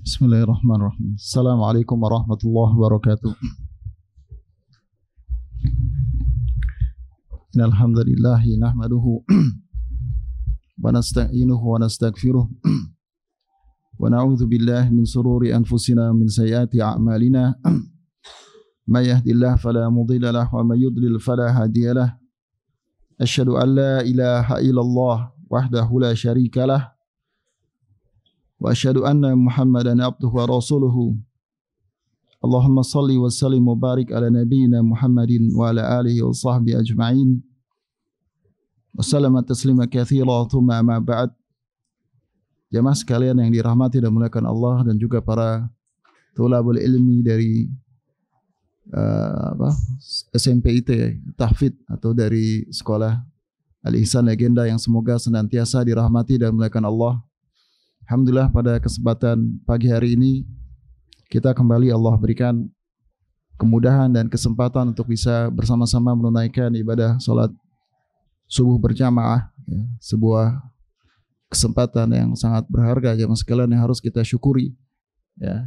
Bismillahirrahmanirrahim. Assalamualaikum warahmatullahi wabarakatuh. Innal hamdalillah nahmaduhu wa nasta'inuhu wa nastaghfiruh wa na'udzu billahi min shururi anfusina min sayyiati a'malina. May yahdihillahu fala mudilla lahu wa may yudlil fala hadiya lahu. Asyhadu an la ilaha illallah wahdahu la syarika lah. Wa asyhadu anna Muhammadan abduhu wa rasuluhu. Allahumma salli wa sallim wa barik ala nabiyyina Muhammadin wa ala alihi wa sahbihi ajma'in. Wa sallama taslima katsira thumma ma ba'd. Jamaah sekalian yang dirahmati dan dimuliakan Allah dan juga para thulabul ilmi dari SMPIT Tahfidz atau dari sekolah Al-Ihsan Legenda yang semoga senantiasa dirahmati dan dimuliakan Allah. Alhamdulillah pada kesempatan pagi hari ini kita kembali Allah berikan kemudahan dan kesempatan untuk bisa bersama-sama menunaikan ibadah salat subuh berjamaah, ya, sebuah kesempatan yang sangat berharga jemaah sekalian yang harus kita syukuri, ya.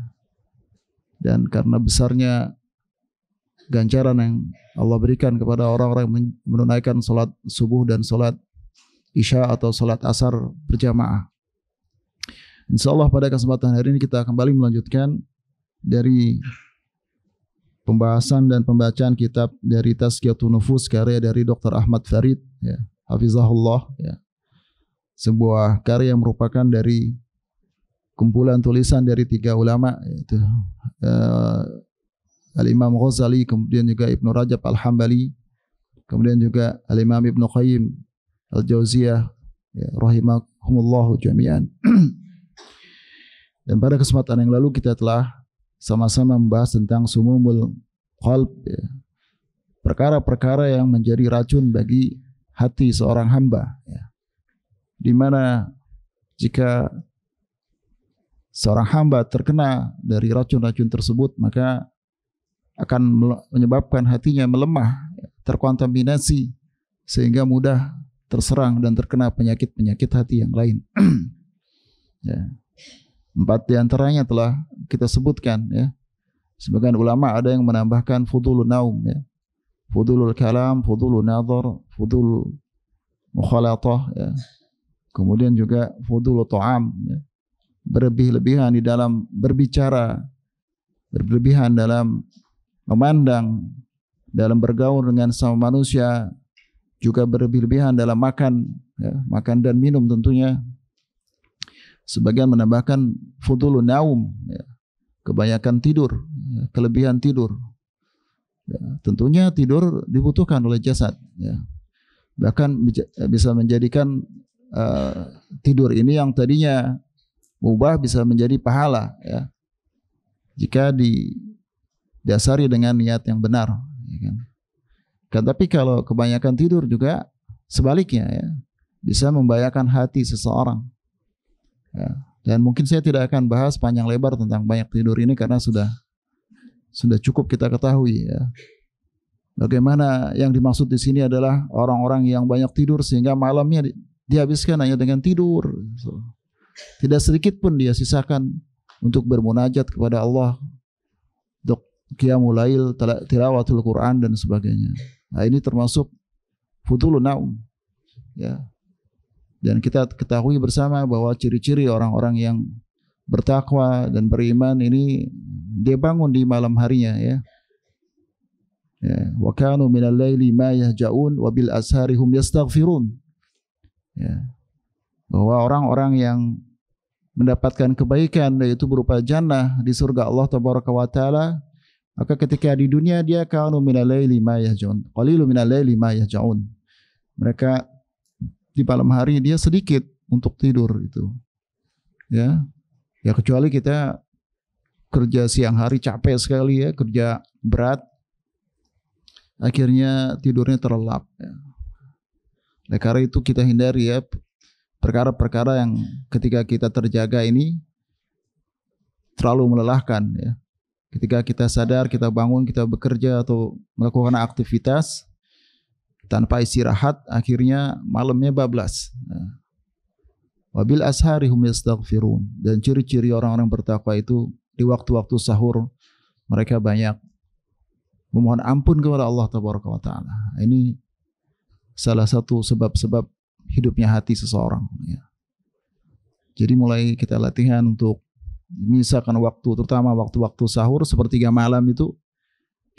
Dan karena besarnya ganjaran yang Allah berikan kepada orang-orang yang menunaikan salat subuh dan salat isya atau salat asar berjamaah. InsyaAllah pada kesempatan hari ini kita kembali melanjutkan dari pembahasan dan pembacaan kitab dari Tazkiyatun Nufus karya dari Dr. Ahmad Farid, ya, hafizahullah, ya. Sebuah karya yang merupakan dari kumpulan tulisan dari tiga ulama, yaitu Al-Imam Ghazali, kemudian juga Ibnu Rajab Al-Hambali, kemudian juga Al-Imam Ibnu Qayyim Al-Jauziyah, ya, rahimahumullahu jami'an. Dan pada kesempatan yang lalu kita telah sama-sama membahas tentang sumumul qalb, ya, perkara-perkara yang menjadi racun bagi hati seorang hamba, ya. Di mana jika seorang hamba terkena dari racun-racun tersebut maka akan menyebabkan hatinya melemah, ya, terkontaminasi sehingga mudah terserang dan terkena penyakit-penyakit hati yang lain. Ya. 4 di antaranya telah kita sebutkan, ya. Sebagian ulama ada yang menambahkan fudulun naum, ya. Fudulul kalam, fudulun nazar, fudul mukhalatah, ya. Kemudian juga fudulul ta'am, ya. Berlebih-lebihan di dalam berbicara, berlebihan dalam memandang, dalam bergaul dengan sama manusia, juga berlebih-lebihan dalam makan, ya, makan dan minum tentunya. Sebagian menambahkan fudulun naum, ya, kebanyakan tidur, ya, kelebihan tidur. Ya, tentunya tidur dibutuhkan oleh jasad, ya. Bahkan bisa menjadikan tidur ini yang tadinya mubah bisa menjadi pahala, ya, jika didasari dengan niat yang benar, ya kan. Tapi kalau kebanyakan tidur juga sebaliknya, ya, bisa membahayakan hati seseorang. Ya, dan mungkin saya tidak akan bahas panjang lebar tentang banyak tidur ini karena sudah cukup kita ketahui, ya. Bagaimana yang dimaksud di sini adalah orang-orang yang banyak tidur sehingga malamnya dihabiskan hanya dengan tidur. Tidak sedikit pun dia sisakan untuk bermunajat kepada Allah, untuk qiyamul lail, tilawatul Quran dan sebagainya. Nah, ini termasuk fudulun naum, ya. Dan kita ketahui bersama bahwa ciri-ciri orang-orang yang bertakwa dan beriman ini dia bangun di malam harinya, ya. Ya, wa kanu minal laili ma yahja'un wa bil ashari hum yastaghfirun. Ya. Bahwa orang-orang yang mendapatkan kebaikan yaitu berupa jannah di surga Allah tabaraka wa taala, maka ketika di dunia dia kanu minal laili ma yahja'un, qalilun minal laili ma yahja'un. Mereka di malam hari dia sedikit untuk tidur itu, ya. Ya kecuali kita kerja siang hari capek sekali, ya, kerja berat, akhirnya tidurnya terlelap, ya. Oleh karena itu kita hindari, ya, perkara-perkara yang ketika kita terjaga ini terlalu melelahkan, ya. Ketika kita sadar, kita bangun, kita bekerja atau melakukan aktivitas tanpa istirahat, akhirnya malamnya bablas. Wabil ashari hum yastaghfirun. Dan ciri-ciri orang-orang bertakwa itu di waktu-waktu sahur mereka banyak memohon ampun kepada Allah Tabaraka wa Ta'ala. Ini salah satu sebab-sebab hidupnya hati seseorang. Ya. Jadi mulai kita latihan untuk misalkan waktu, terutama waktu-waktu sahur sepertiga malam itu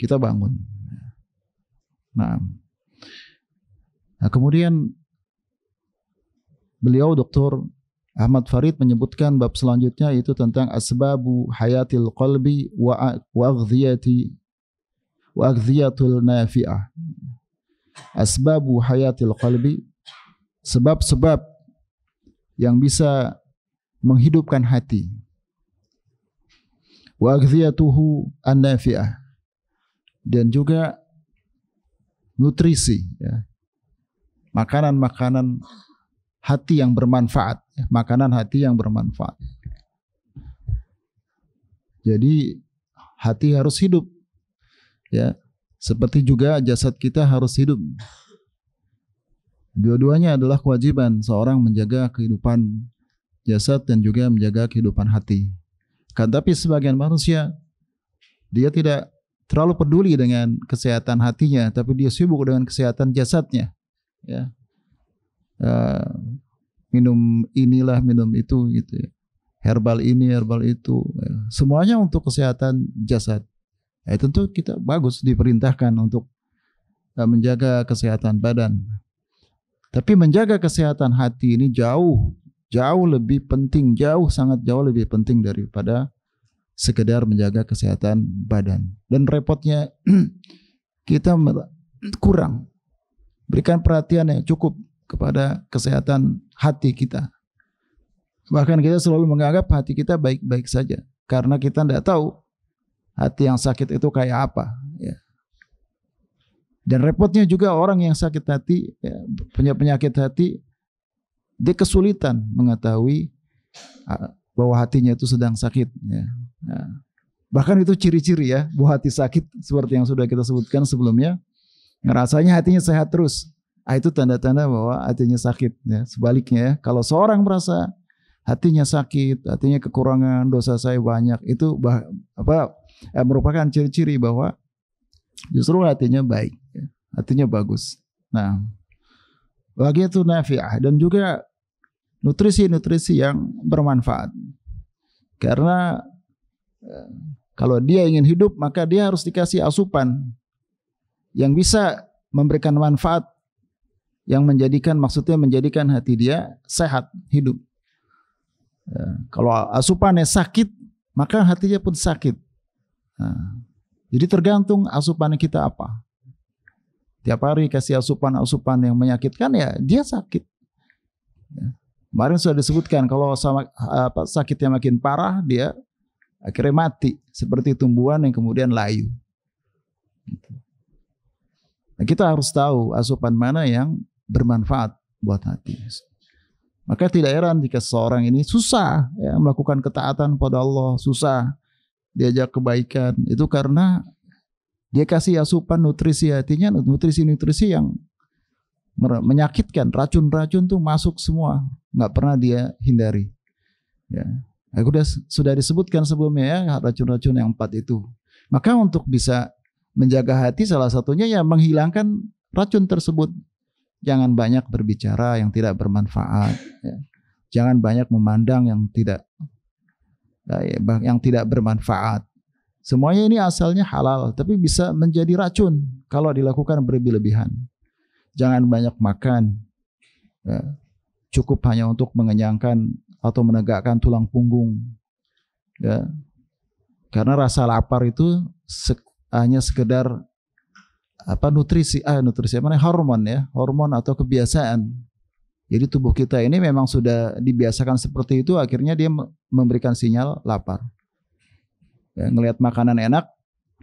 kita bangun. Nah kemudian beliau Dr. Ahmad Farid menyebutkan bab selanjutnya itu tentang asbabu hayatil qalbi wa aghdhiyatul nafi'ah. Asbabu hayatil qalbi, sebab-sebab yang bisa menghidupkan hati. Wa aghdhiyatuhu an-nafi'ah, dan juga nutrisi, ya. Makanan-makanan hati yang bermanfaat, makanan hati yang bermanfaat. Jadi hati harus hidup, ya, seperti juga jasad kita harus hidup. Dua-duanya adalah kewajiban seorang menjaga kehidupan jasad dan juga menjaga kehidupan hati. Kan tapi sebagian manusia dia tidak terlalu peduli dengan kesehatan hatinya, tapi dia sibuk dengan kesehatan jasadnya, ya. Minum inilah, minum itu, gitu ya. Herbal ini, herbal itu, ya. Semuanya untuk kesehatan jasad. Ya, tentu kita bagus diperintahkan untuk menjaga kesehatan badan. Tapi menjaga kesehatan hati ini jauh lebih penting, sangat jauh lebih penting daripada sekedar menjaga kesehatan badan. Dan repotnya kita kurang berikan perhatian yang cukup kepada kesehatan hati kita. Bahkan kita selalu menganggap hati kita baik-baik saja, karena kita tidak tahu hati yang sakit itu kayak apa, ya. Dan repotnya juga orang yang sakit hati, ya, punya penyakit hati, dia kesulitan mengetahui bahwa hatinya itu sedang sakit, ya. Nah, bahkan itu ciri-ciri, ya, bahwa hati sakit seperti yang sudah kita sebutkan sebelumnya. Ngerasanya hatinya sehat terus. Itu tanda-tanda bahwa hatinya sakit, ya. Sebaliknya, ya, kalau seorang merasa hatinya sakit, hatinya kekurangan, dosa saya banyak, itu merupakan ciri-ciri bahwa justru hatinya baik, ya. Hatinya bagus. Nah, begitu nafi'ah, dan juga nutrisi-nutrisi yang bermanfaat. Karena kalau dia ingin hidup, maka dia harus dikasih asupan yang bisa memberikan manfaat, yang maksudnya menjadikan hati dia sehat, hidup. Ya, kalau asupannya sakit, maka hatinya pun sakit. Nah, jadi tergantung asupan kita apa. Tiap hari kasih asupan yang menyakitkan, ya dia sakit. Ya. Kemarin sudah disebutkan kalau sakitnya makin parah, dia akhirnya mati seperti tumbuhan yang kemudian layu. Nah, kita harus tahu asupan mana yang bermanfaat buat hati. Maka tidak heran jika seorang ini susah, ya, melakukan ketaatan pada Allah, susah diajak kebaikan, itu karena dia kasih asupan nutrisi hatinya, nutrisi-nutrisi yang menyakitkan, racun-racun tuh masuk semua, nggak pernah dia hindari. Ya, sudah disebutkan sebelumnya, ya, racun-racun yang 4 itu. Maka untuk bisa menjaga hati, salah satunya ya menghilangkan racun tersebut. Jangan banyak berbicara yang tidak bermanfaat, ya. Jangan banyak memandang yang tidak bermanfaat. Semuanya ini asalnya halal, tapi bisa menjadi racun kalau dilakukan berlebih-lebihan. Jangan banyak makan, ya. Cukup hanya untuk mengenyangkan atau menegakkan tulang punggung, ya. Karena rasa lapar itu hanya sekedar nutrisi hormon, ya, hormon atau kebiasaan. Jadi tubuh kita ini memang sudah dibiasakan seperti itu, akhirnya dia memberikan sinyal lapar. Ya, ngelihat makanan enak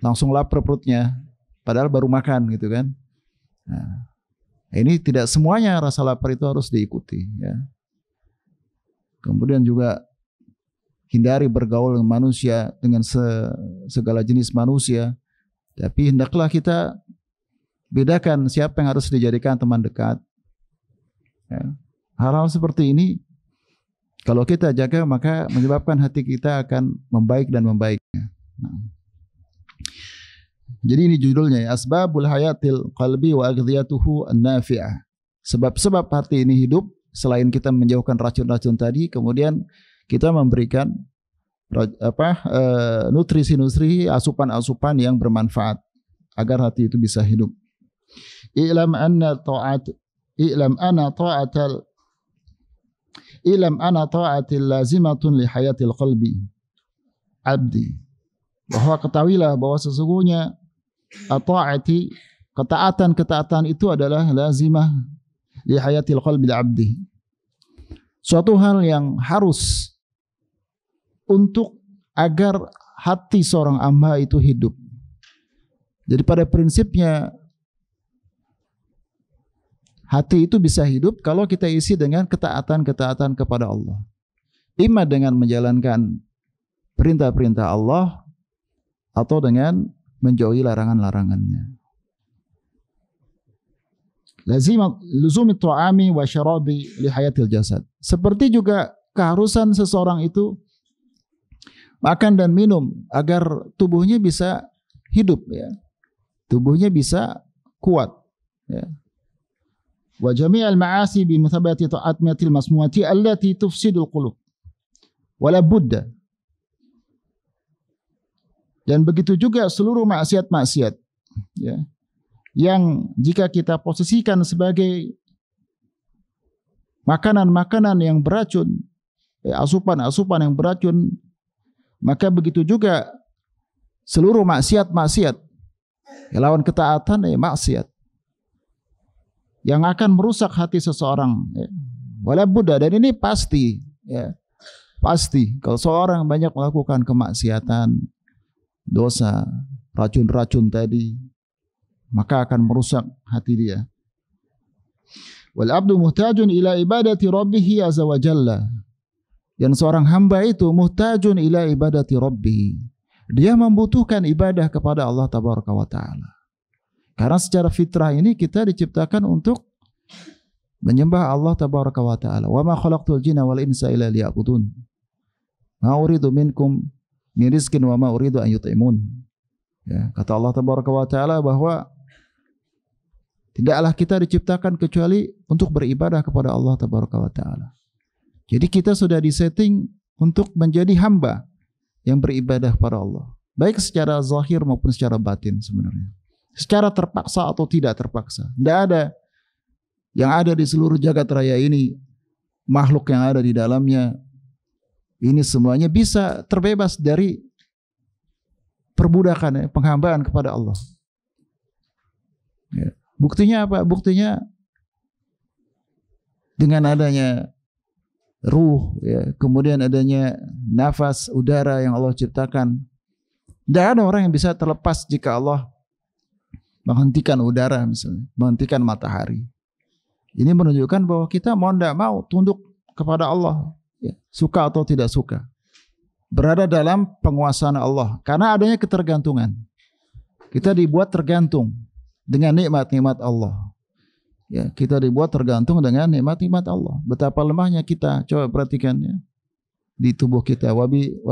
langsung lapar perutnya, padahal baru makan, gitu kan. Nah, ini tidak semuanya rasa lapar itu harus diikuti, ya. Kemudian juga hindari bergaul dengan manusia, dengan segala jenis manusia. Tapi hendaklah kita bedakan siapa yang harus dijadikan teman dekat. Ya. Hal-hal seperti ini Kalau kita jaga, maka menyebabkan hati kita akan membaik dan membaik. Nah. Jadi ini judulnya, Asbabul Hayatil Qalbi wa Aghdiyatuhu An-Nafi'ah. Sebab-sebab hati ini hidup, selain kita menjauhkan racun-racun tadi, kemudian kita memberikan nutrisi-nutrisi, asupan-asupan yang bermanfaat agar hati itu bisa hidup. I'lam anna ta'atil lazimatun li hayatil qalbi abdi. Bahwa ketahuilah bahwa sesungguhnya ta'ati, ketaatan itu adalah lazimah li hayatil qalbi abdi. Suatu hal yang harus untuk agar hati seorang hamba itu hidup. Jadi pada prinsipnya hati itu bisa hidup kalau kita isi dengan ketaatan kepada Allah. Ima dengan menjalankan perintah-perintah Allah atau dengan menjauhi larangan-larangannya. Luzumi ta'ami wa syarabi li hayatil jasad. Seperti juga keharusan seseorang itu makan dan minum agar tubuhnya bisa hidup, ya. Tubuhnya bisa kuat, ya. Wa jami'al ma'asi bi muthabati ta'atmiyatil masmuati allati tufsidul qulub. Wala budda. Dan begitu juga seluruh maksiat-maksiat, ya, yang jika kita posisikan sebagai makanan-makanan yang beracun, asupan-asupan yang beracun, maka begitu juga seluruh maksiat-maksiat, lawan ketaatan, maksiat yang akan merusak hati seseorang. Wala budda, dan ini pasti, ya, pasti. Kalau seorang banyak melakukan kemaksiatan, dosa, racun-racun tadi, maka akan merusak hati dia. Wal abdu muhtajun ila ibadati rabbih azza wa jalla. Dan seorang hamba itu muhtajun ila ibadati rabbih. Dia membutuhkan ibadah kepada Allah tabaraka wa taala. Karena secara fitrah ini kita diciptakan untuk menyembah Allah tabaraka wa taala. Wa ma khalaqtul jinna wal insa illa liya'budun. Ma uridu minkum min rizqin wa ma uridu an yut'imun. Ya, kata Allah tabaraka wa taala bahwa tidaklah kita diciptakan kecuali untuk beribadah kepada Allah tabaraka wa taala. Jadi kita sudah disetting untuk menjadi hamba yang beribadah kepada Allah, baik secara zahir maupun secara batin sebenarnya. Secara terpaksa atau tidak terpaksa. Tidak ada yang ada di seluruh jagat raya ini, makhluk yang ada di dalamnya, ini semuanya bisa terbebas dari perbudakan, penghambaan kepada Allah. Ya. Buktinya apa? Buktinya dengan adanya ruh, ya, kemudian adanya nafas, udara yang Allah ciptakan. Tidak ada orang yang bisa terlepas jika Allah menghentikan udara, misalnya, menghentikan matahari. Ini menunjukkan bahwa kita mau tidak mau tunduk kepada Allah, ya, suka atau tidak suka, berada dalam penguasaan Allah. Karena adanya ketergantungan, kita dibuat tergantung dengan nikmat-nikmat Allah. Ya, kita dibuat tergantung dengan nikmat-nikmat Allah. Betapa lemahnya kita, coba perhatikan, ya, di tubuh kita. Wa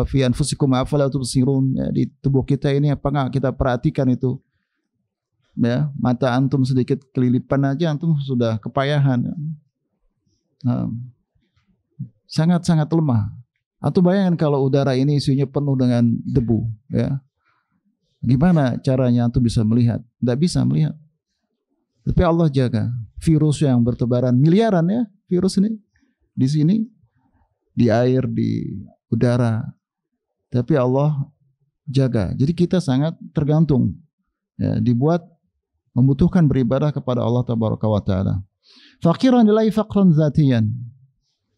fi anfusikum afala tubsirun. Ya, di tubuh kita ini apa enggak kita perhatikan itu? Ya, mata antum sedikit kelilipan aja antum sudah kepayahan. Ya. Sangat-sangat lemah. Atau bayangkan kalau udara ini isinya penuh dengan debu, ya. Gimana caranya antum bisa melihat? Tidak bisa melihat. Tapi Allah jaga. Virus yang bertebaran miliaran, ya, virus ini di sini, di air, di udara. Tapi Allah jaga. Jadi kita sangat tergantung, ya, dibuat membutuhkan beribadah kepada Allah tabaraka wa taala. Faqiran ilaihi faqran zatiyan.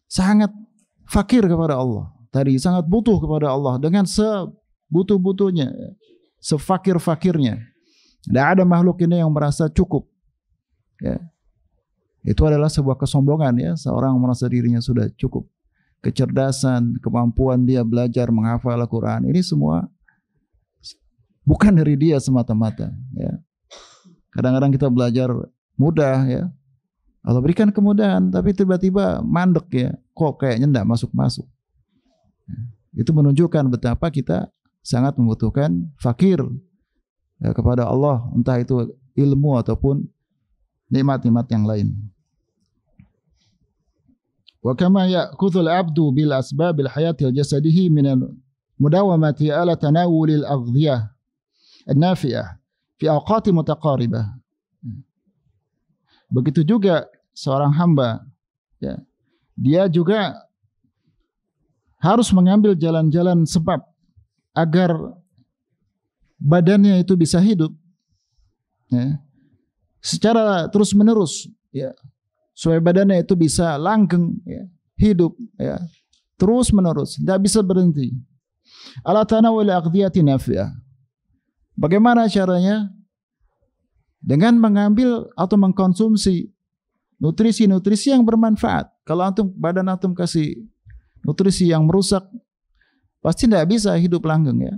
Sangat fakir kepada Allah. Tadi sangat butuh kepada Allah dengan sebutuh-butuhnya, sefakir-fakirnya. Tidak ada makhluk ini yang merasa cukup. Ya. Itu adalah sebuah kesombongan, ya, seorang merasa dirinya sudah cukup. Kecerdasan, kemampuan dia belajar menghafal Al-Quran, ini semua bukan dari dia semata-mata. Ya. Kadang-kadang kita belajar mudah, ya, Allah berikan kemudahan, tapi tiba-tiba mandek ya, kok kayaknya tidak masuk-masuk. Itu menunjukkan betapa kita sangat membutuhkan fakir ya, kepada Allah, entah itu ilmu ataupun nikmat-nikmat yang lain. Wa kama ya'khudhu al-'abdu bil asbabil hayatil jasadihi min mudawamati ala tanawulil aghdhiyah an-nafi'ah fi awqati mutaqaribah. Begitu juga seorang hamba ya, dia juga harus mengambil jalan-jalan sebab agar badannya itu bisa hidup ya, secara terus-menerus ya, supaya badannya itu bisa langgeng ya, hidup ya, terus-menerus, tidak bisa berhenti. Ala tanawul aghdhiyati nafi'ah. Bagaimana caranya? Dengan mengambil atau mengkonsumsi nutrisi-nutrisi yang bermanfaat. Kalau badan antum kasih nutrisi yang merusak, pasti tidak bisa hidup langgeng ya.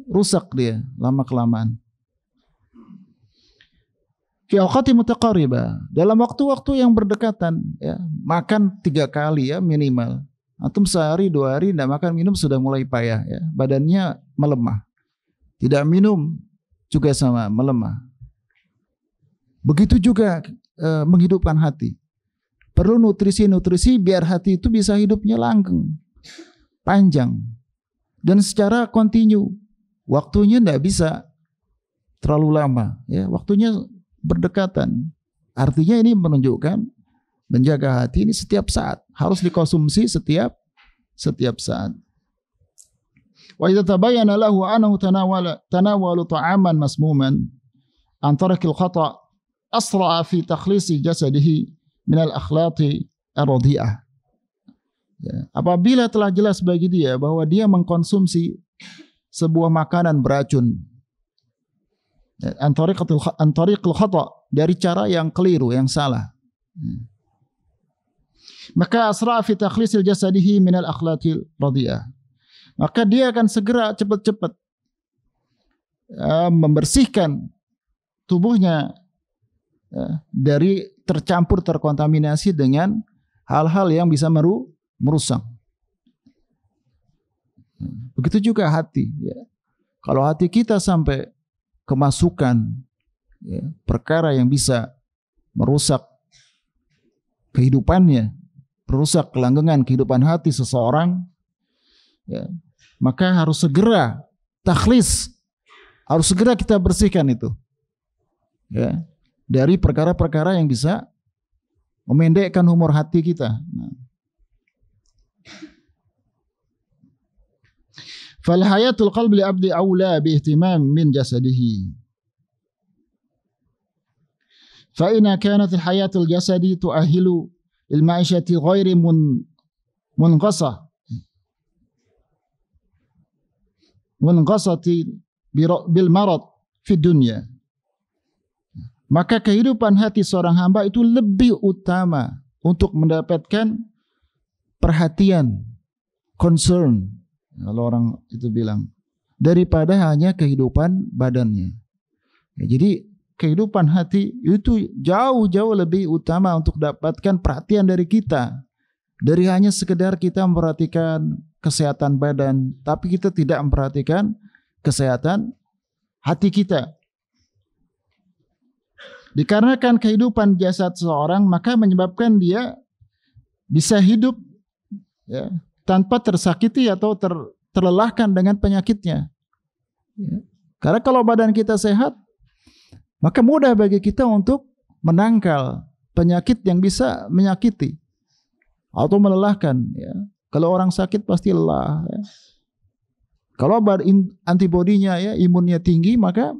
Rusak dia lama-kelamaan. Fi awqati mutaqaribah, dalam waktu-waktu yang berdekatan ya, makan 3 kali ya minimal. Antum sehari 2 hari tidak makan minum sudah mulai payah ya, badannya melemah. Tidak minum juga sama melemah. Begitu juga menghidupkan hati. Perlu nutrisi-nutrisi biar hati itu bisa hidupnya langgeng, panjang, dan secara kontinu. Waktunya tidak bisa terlalu lama, ya. Waktunya berdekatan. Artinya ini menunjukkan menjaga hati ini setiap saat, harus dikonsumsi setiap saat. Wa idza tabayyana lahu annahu tanawalu ta'aman masmuman an tarakil khata' asra'a fi takhlisi jasadihi min al-akhlaqi ar-radhi'ah. Ya, apabila telah jelas bagi dia bahwa dia mengkonsumsi sebuah makanan beracun, an tariqil khata', dari cara yang keliru, yang salah, maka asra'a fi takhlisil jasadihi min al-akhlaqi ar-radhi'ah, maka dia akan segera cepat-cepat membersihkan tubuhnya dari terkontaminasi dengan hal-hal yang bisa merusak. Begitu juga hati ya. Kalau hati kita sampai kemasukan ya, perkara yang bisa merusak kehidupannya, merusak kelanggengan kehidupan hati seseorang ya, maka harus segera takhlis, harus segera kita bersihkan itu ya, dari perkara-perkara yang bisa memendekkan umur hati kita. Fal hayatul qalbi li abdi aula bi ihtimam min jasadihi. Fa inna kanat al hayatul jasadi tuahilu il ma'ishati ghairi munqasah munqasati bil marad fi dunya. Maka kehidupan hati seorang hamba itu lebih utama untuk mendapatkan perhatian, concern, kalau orang itu bilang, daripada hanya kehidupan badannya. Ya, jadi kehidupan hati itu jauh-jauh lebih utama untuk dapatkan perhatian dari kita, dari hanya sekedar kita memperhatikan kesehatan badan, tapi kita tidak memperhatikan kesehatan hati kita. Dikarenakan kehidupan jasad seseorang, maka menyebabkan dia bisa hidup ya, tanpa tersakiti atau terlelahkan dengan penyakitnya. Ya. Karena kalau badan kita sehat, maka mudah bagi kita untuk menangkal penyakit yang bisa menyakiti atau melelahkan. Ya. Kalau orang sakit pasti lelah. Ya. Kalau antibodinya ya, imunnya tinggi, maka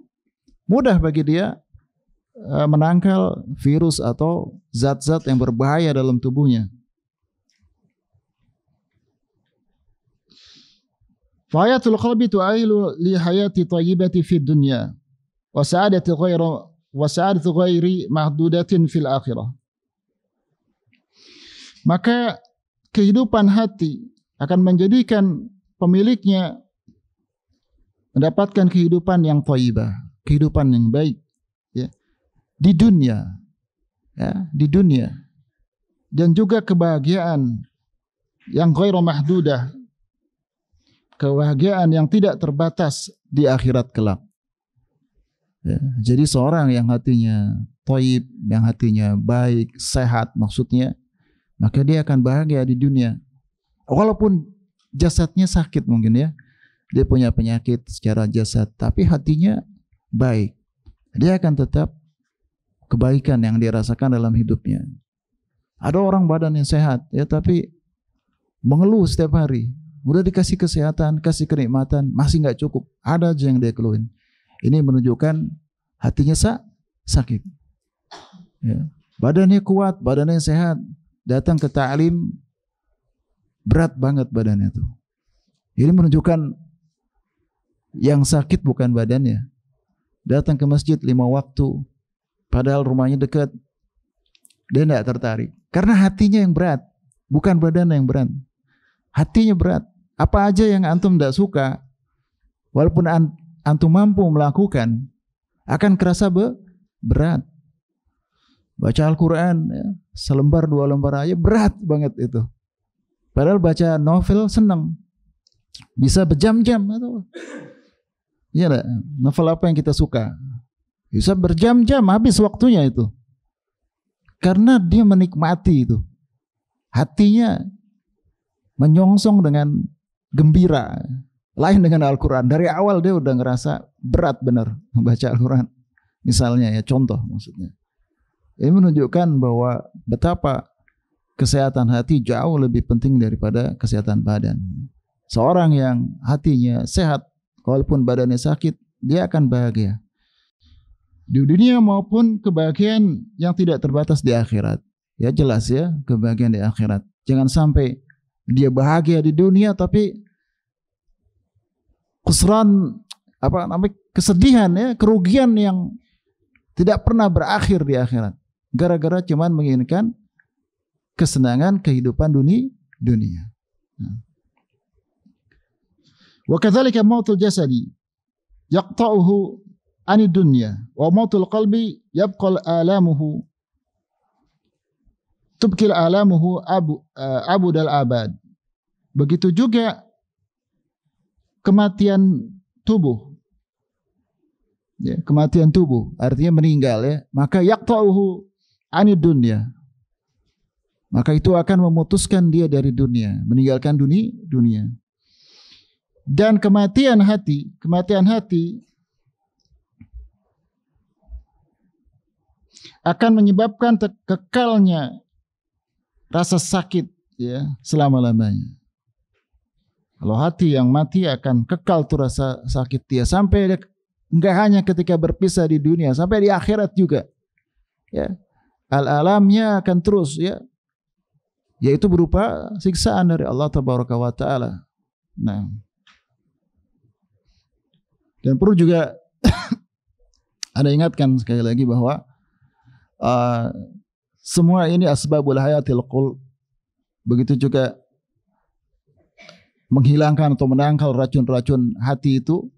mudah bagi dia menangkal virus atau zat-zat yang berbahaya dalam tubuhnya. Fayatul qalbi tu'ailu li hayati thayyibati fid dunya wa sa'adati ghairi mahdudatin fil akhirah. Maka kehidupan hati akan menjadikan pemiliknya mendapatkan kehidupan yang thayyibah, kehidupan yang baik ya. Di dunia ya, di dunia dan juga kebahagiaan yang ghairu mahdudah, kebahagiaan yang tidak terbatas di akhirat kelak. Ya, jadi seorang yang hatinya thayyib, yang hatinya baik, sehat maksudnya, maka dia akan bahagia di dunia. Walaupun jasadnya sakit mungkin ya, dia punya penyakit secara jasad, tapi hatinya baik, dia akan tetap kebaikan yang dia rasakan dalam hidupnya. Ada orang badannya sehat ya, tapi mengeluh setiap hari. Udah dikasih kesehatan, kasih kenikmatan, masih nggak cukup. Ada aja yang dia keluhin. Ini menunjukkan hatinya sakit. Ya. Badannya kuat, badannya sehat. Datang ke ta'lim, berat banget badannya tuh. Ini menunjukkan yang sakit bukan badannya. Datang ke masjid 5 waktu, padahal rumahnya dekat, dia tidak tertarik. Karena hatinya yang berat, bukan badannya yang berat. Hatinya berat. Apa aja yang antum tidak suka, walaupun antum mampu melakukan, akan kerasa berat. Baca Al-Quran ya, selembar 2 lembar aja berat banget itu. Padahal baca novel senang, bisa berjam-jam atau iya enggak? Novel apa yang kita suka, bisa berjam-jam habis waktunya itu, karena dia menikmati itu. Hatinya menyongsong dengan gembira. Lain dengan Al-Quran. Dari awal dia udah ngerasa berat benar membaca Al-Quran. Misalnya ya, contoh maksudnya. Ini menunjukkan bahwa betapa kesehatan hati jauh lebih penting daripada kesehatan badan. Seorang yang hatinya sehat, walaupun badannya sakit, dia akan bahagia di dunia maupun kebahagiaan yang tidak terbatas di akhirat. Ya jelas ya, kebahagiaan di akhirat. Jangan sampai dia bahagia di dunia tapi kesedihan ya, kerugian yang tidak pernah berakhir di akhirat, gara-gara cuman menginginkan kesenangan kehidupan dunia. Wa kadzalika mautul jasadi yaqta'uhu anid dunya wa mautul qalbi yabqa alamuhu tubkil alamuhu abudal abad. Begitu juga kematian tubuh. Ya, kematian tubuh artinya meninggal ya. Maka yaqta'uhu anid dunya. Maka itu akan memutuskan dia dari dunia, meninggalkan dunia. Dan kematian hati akan menyebabkan kekalnya rasa sakit ya selama-lamanya. Kalau hati yang mati akan kekal tuh rasa sakit dia sampai enggak hanya ketika berpisah di dunia, sampai di akhirat juga. Ya. Al-alamnya akan terus ya. Yaitu berupa siksaan dari Allah Tabaraka wa Ta'ala. Nah. Dan perlu juga Anda ingatkan sekali lagi bahwa semua ini asbabul hayatil qulub. Begitu juga menghilangkan atau menangkal racun-racun hati itu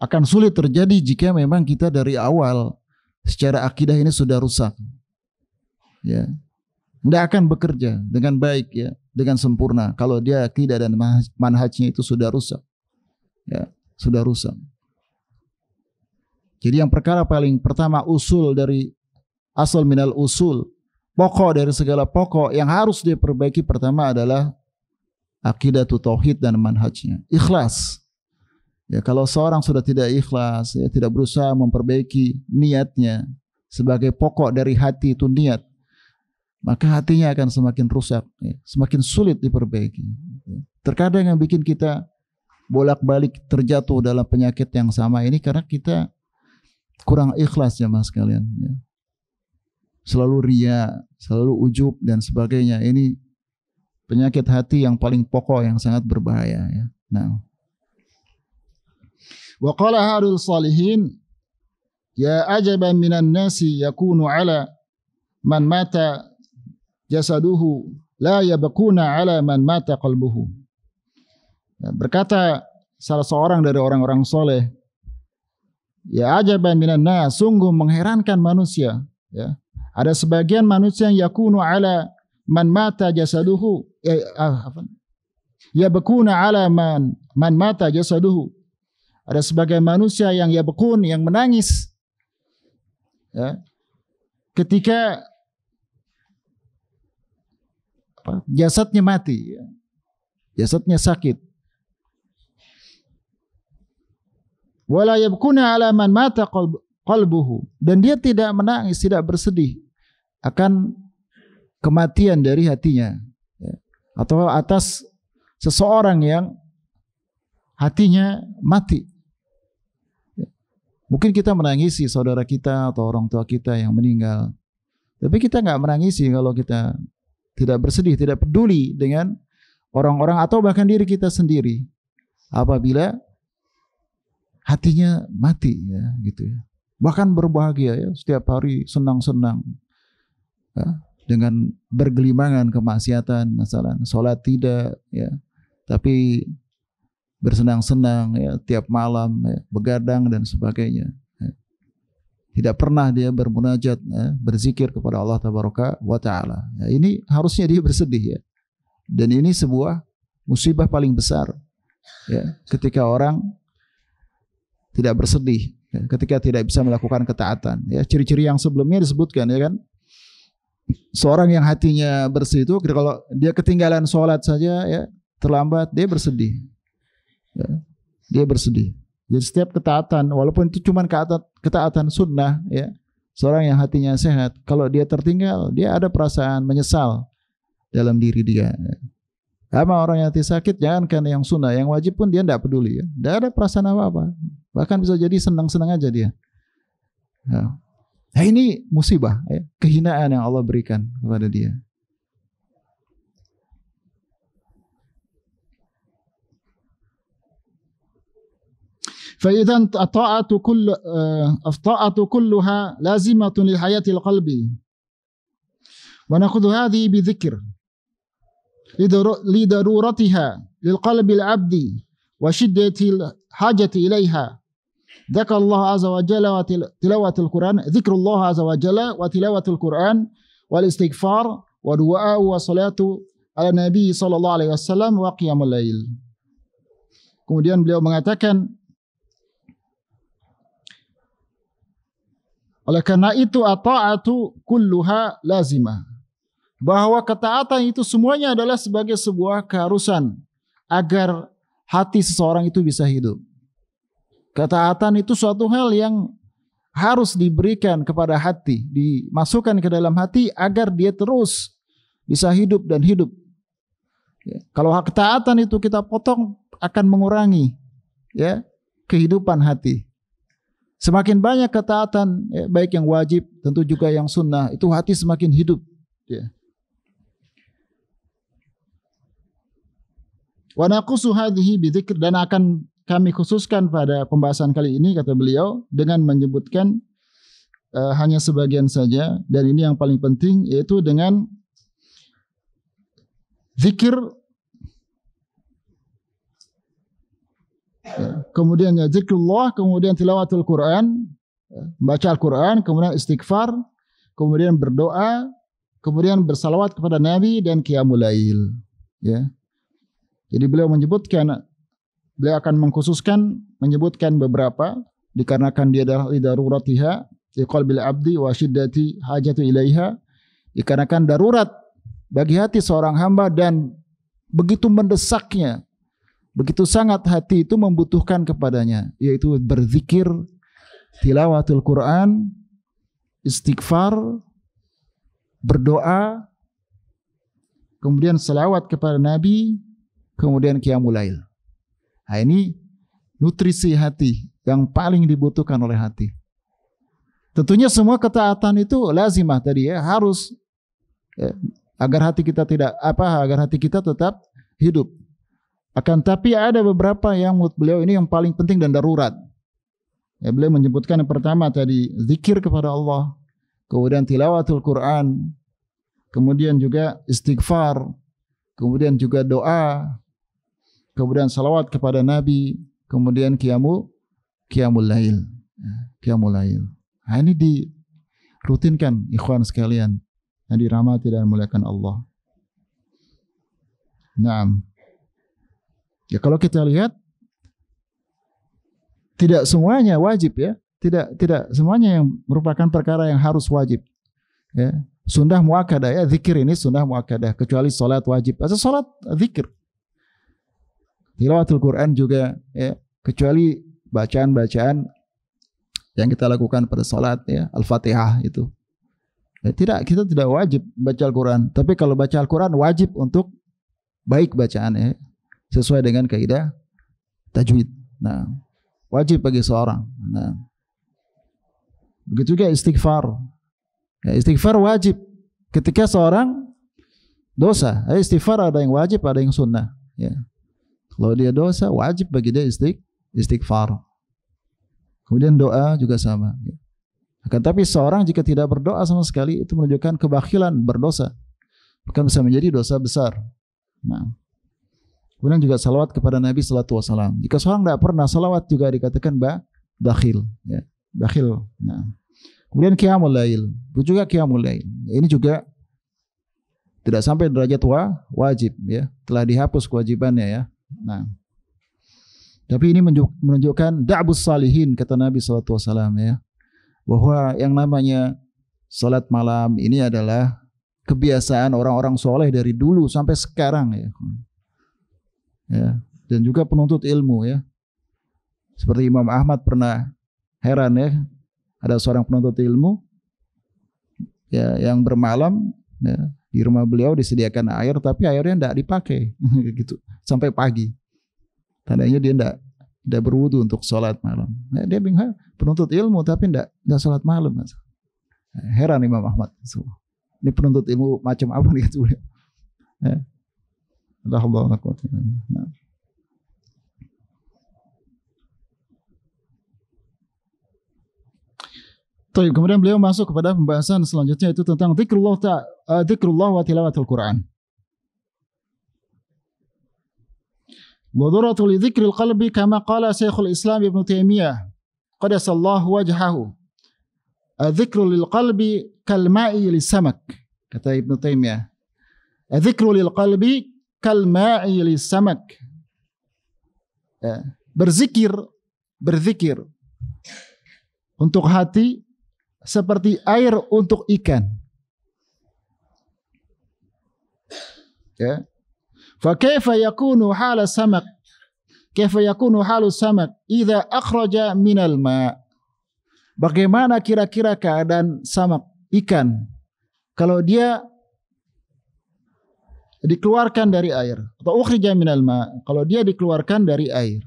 akan sulit terjadi jika memang kita dari awal secara akidah ini sudah rusak. Ya. Tidak akan bekerja dengan baik ya, dengan sempurna kalau dia akidah dan manhajnya itu sudah rusak. Ya, sudah rusak. Jadi yang perkara paling pertama usul dari asal minal usul, pokok dari segala pokok yang harus diperbaiki pertama adalah aqidatu tauhid dan manhajnya. Ikhlas. Ya, kalau seorang sudah tidak ikhlas, ya, tidak berusaha memperbaiki niatnya sebagai pokok dari hati itu niat, maka hatinya akan semakin rusak, ya, semakin sulit diperbaiki. Terkadang yang bikin kita bolak-balik terjatuh dalam penyakit yang sama ini karena kita kurang ikhlas ya mas kalian. Ya. Selalu riya, selalu ujub dan sebagainya. Ini penyakit hati yang paling pokok yang sangat berbahaya ya. Nah. Wa qala harul salihin ya ajaban minan nasi yakunu ala man mata jasaduhu la yabquna ala man mata qalbuhu. Ya, berkata salah seorang dari orang-orang soleh, ya ajaban minan nas, sungguh mengherankan manusia ya. Ada sebagian manusia yang yakunu ala man mata jasaduhu, yabkuna ala man mata jasaduhu. Ada sebagian manusia yang yabkun, yang menangis ya, ketika jasadnya mati, ya, jasadnya sakit. Wala yabkuna ala man mata qalbuhu, dan dia tidak menangis, tidak bersedih akan kematian dari hatinya, ya, atau atas seseorang yang hatinya mati. Ya. Mungkin kita menangisi saudara kita atau orang tua kita yang meninggal, tapi kita nggak menangisi kalau kita tidak bersedih, tidak peduli dengan orang-orang atau bahkan diri kita sendiri apabila hatinya mati, ya, gitu ya. Bahkan berbahagia, ya, setiap hari senang-senang, ya, dengan bergelimangan kemaksiatan, masalah sholat tidak, ya, tapi bersenang-senang, ya, tiap malam, ya, begadang dan sebagainya. Ya. Tidak pernah dia bermunajat, ya, berzikir kepada Allah Tabaraka wa Ta'ala. Ya, ini harusnya dia bersedih, ya. Dan ini sebuah musibah paling besar, ya, ketika orang tidak bersedih, ya, ketika tidak bisa melakukan ketaatan. Ya, ciri-ciri yang sebelumnya disebutkan, ya kan. Seorang yang hatinya bersih itu kalau dia ketinggalan sholat saja, ya, terlambat, dia bersedih. Ya, dia bersedih. Jadi setiap ketaatan, walaupun itu cuma ketaatan sunnah, ya, seorang yang hatinya sehat, kalau dia tertinggal, dia ada perasaan menyesal dalam diri dia. Sama orang yang hati sakit, jangankan yang sunnah, yang wajib pun dia tidak peduli, ya. Tidak ada perasaan apa-apa. Bahkan bisa jadi senang-senang aja dia. Ya. Nah, ini musibah, ya, kehinaan yang Allah berikan kepada dia. فإذا الطاعة كلها لازمة للحياة القلب ونأخذ هذه بذكر لضرورتها للقلب العبد وشدة الحاجة إليها. ذكر الله عز وجل وتلاوة القرآن، ذكر الله عز وجل وتلاوة القرآن والاستغفار ودعاء وصلاة على النبي صلى الله عليه وسلم وقيام الليل. Kemudian beliau mengatakan, oleh karena itu at-ta'atu kulluha lazimah, bahwa ketaatan itu semuanya adalah sebagai sebuah keharusan agar hati seseorang itu bisa hidup. Ketaatan itu suatu hal yang harus diberikan kepada hati, dimasukkan ke dalam hati agar dia terus bisa hidup dan hidup. Ya, kalau ketaatan itu kita potong akan mengurangi, ya, kehidupan hati. Semakin banyak ketaatan, ya, baik yang wajib, tentu juga yang sunnah, itu hati semakin hidup. Ya. Wa naqusu hadhihi bidzikr, dan akan kami khususkan pada pembahasan kali ini, kata beliau, dengan menyebutkan hanya sebagian saja, dan ini yang paling penting, yaitu dengan zikir, ya, kemudian ya, zikrullah, kemudian tilawatul Quran, ya, membaca Al-Quran, kemudian istighfar, kemudian berdoa, kemudian bersalawat kepada Nabi, dan qiyamul lail. Ya. Jadi beliau akan mengkhususkan, menyebutkan beberapa, dikarenakan dia adalah lidaruratiha di qalbil abdi wa syiddati hajatu ilaiha, dikarenakan darurat bagi hati seorang hamba dan begitu mendesaknya, begitu sangat hati itu membutuhkan kepadanya, yaitu berzikir, tilawatul Quran, istighfar, berdoa, kemudian selawat kepada Nabi, kemudian qiyamul lail. Nah, ini nutrisi hati yang paling dibutuhkan oleh hati. Tentunya semua ketaatan itu lazimah tadi, ya, harus, ya, agar hati kita agar hati kita tetap hidup. Akan tapi ada beberapa yang menurut beliau ini yang paling penting dan darurat. Ya, beliau menyebutkan yang pertama tadi zikir kepada Allah, kemudian tilawatul Quran, kemudian juga istighfar, kemudian juga doa, kemudian salawat kepada Nabi, kemudian qiyamul lail. Qiyamul lail. Nah, ini rutinkan ikhwan sekalian yang dirahmati dan dimuliakan Allah. Naam. Ya kalau kita lihat tidak semuanya wajib ya, tidak semuanya yang merupakan perkara yang harus wajib. Ya. Sunnah muakkadah ya, zikir ini sunnah muakkadah kecuali salat wajib. Asal salat zikir. Tilawatul Quran juga ya, kecuali bacaan-bacaan yang kita lakukan pada salat ya, Al-Fatihah itu. Ya, kita tidak wajib baca Al-Quran, tapi kalau baca Al-Quran wajib untuk baik bacaannya sesuai dengan kaidah tajwid. Nah, wajib bagi seorang. Nah, begitu juga istighfar. Ya, istighfar wajib ketika seorang dosa. Istighfar ada yang wajib, ada yang sunnah. Ya. Kalau dia dosa, wajib bagi dia istighfar. Kemudian doa juga sama. Akan tapi seorang jika tidak berdoa sama sekali itu menunjukkan kebakhilan, berdosa. Bahkan bisa menjadi dosa besar. Nah, kemudian juga salawat kepada Nabi Sallallahu Alaihi Wasallam. Jika seorang tidak pernah salawat juga dikatakan bakhil. Ya, bakhil. Nah, kemudian qiyamul lail. Itu juga qiyamul lail. Ini juga tidak sampai derajat wajib. Ya, telah dihapus kewajibannya ya. Nah. Tapi ini menunjukkan da'bus salihin kata Nabi SAW ya, bahwa yang namanya salat malam ini adalah kebiasaan orang-orang soleh dari dulu sampai sekarang ya. Ya, dan juga penuntut ilmu ya. Seperti Imam Ahmad pernah heran ya, ada seorang penuntut ilmu ya yang bermalam ya, di rumah beliau disediakan air tapi airnya tidak dipakai gitu sampai pagi. Tandanya dia tidak berwudu untuk sholat malam. Nah, dia bingung, penuntut ilmu tapi tidak sholat malam. Heran Imam Ahmad. Ini penuntut ilmu macam apa nih? Ya. Alhamdulillah. Nah. Kemudian beliau masuk kepada pembahasan selanjutnya itu tentang zikrullah wa tilawatul Quran. وضرة لذكر القلب كما قال شيخ الإسلام ابن تيمية قدس الله وجهه الذكر للقلب كالماء للسمك kata Ibnu Taimiyah الذكر للقلب كالماء للسمك berzikir untuk hati seperti air untuk ikan ya. فكيف يكون حال السمك كيف يكون حال السمك إذا أخرج من الماء bagaimana kira-kira keadaan samak ikan kalau dia dikeluarkan dari air atau ukhrija minal ma kalau dia dikeluarkan dari air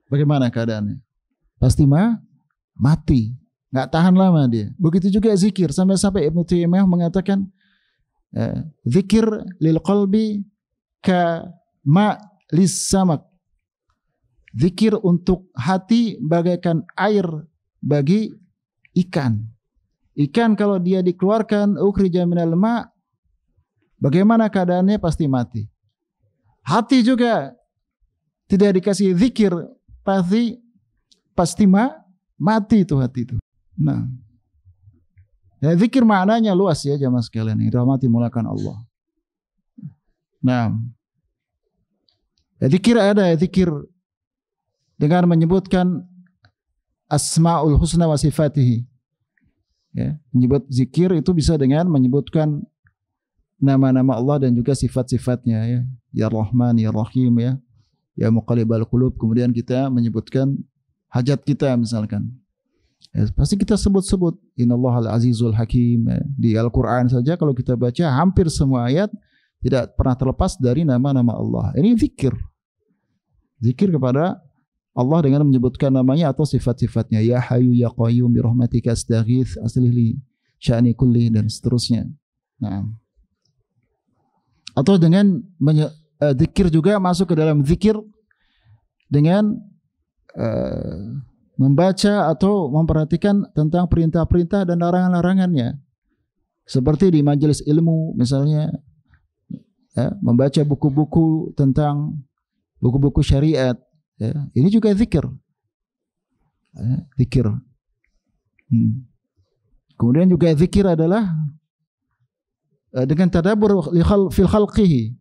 bagaimana keadaannya pasti mati nggak tahan lama dia. Begitu juga zikir sampai Ibnu Taimiyah mengatakan zikir lil qalbi ka ma lis samak. Zikir untuk hati bagaikan air bagi ikan. Ikan kalau dia dikeluarkan ukhrija minal ma bagaimana keadaannya pasti mati. Hati juga tidak dikasih zikir pasti mati itu hati itu. Nah, ya, zikir maknanya luas ya jamaah sekalian yang dirahmati mulakan Allah. Nah, ya, zikir ada ya, zikir dengan menyebutkan asmaul husna wa sifatihi. Ya, menyebut zikir itu bisa dengan menyebutkan nama-nama Allah dan juga sifat-sifatnya ya. Ya Rahman, Ya Rahim ya. Ya Muqallibal Qulub. Kemudian kita menyebutkan hajat kita misalkan. Ya, pasti kita sebut-sebut Innallahal Azizul Hakim ya. Di Al-Quran saja kalau kita baca hampir semua ayat tidak pernah terlepas dari nama-nama Allah. Ini zikir. Zikir kepada Allah dengan menyebutkan namanya atau sifat-sifatnya. Ya Hayyu Ya Qayyum bi rahmatika astaghits aslih li sya'ni kulli dan seterusnya. Nah. Atau dengan zikir juga masuk ke dalam zikir dengan membaca atau memperhatikan tentang perintah-perintah dan larangan-larangannya. Seperti di majelis ilmu misalnya ya, membaca buku-buku tentang buku-buku syariat ya. Ini juga zikir. Ya, zikir. Kemudian juga zikir adalah dengan tadabbur fil khalqihi.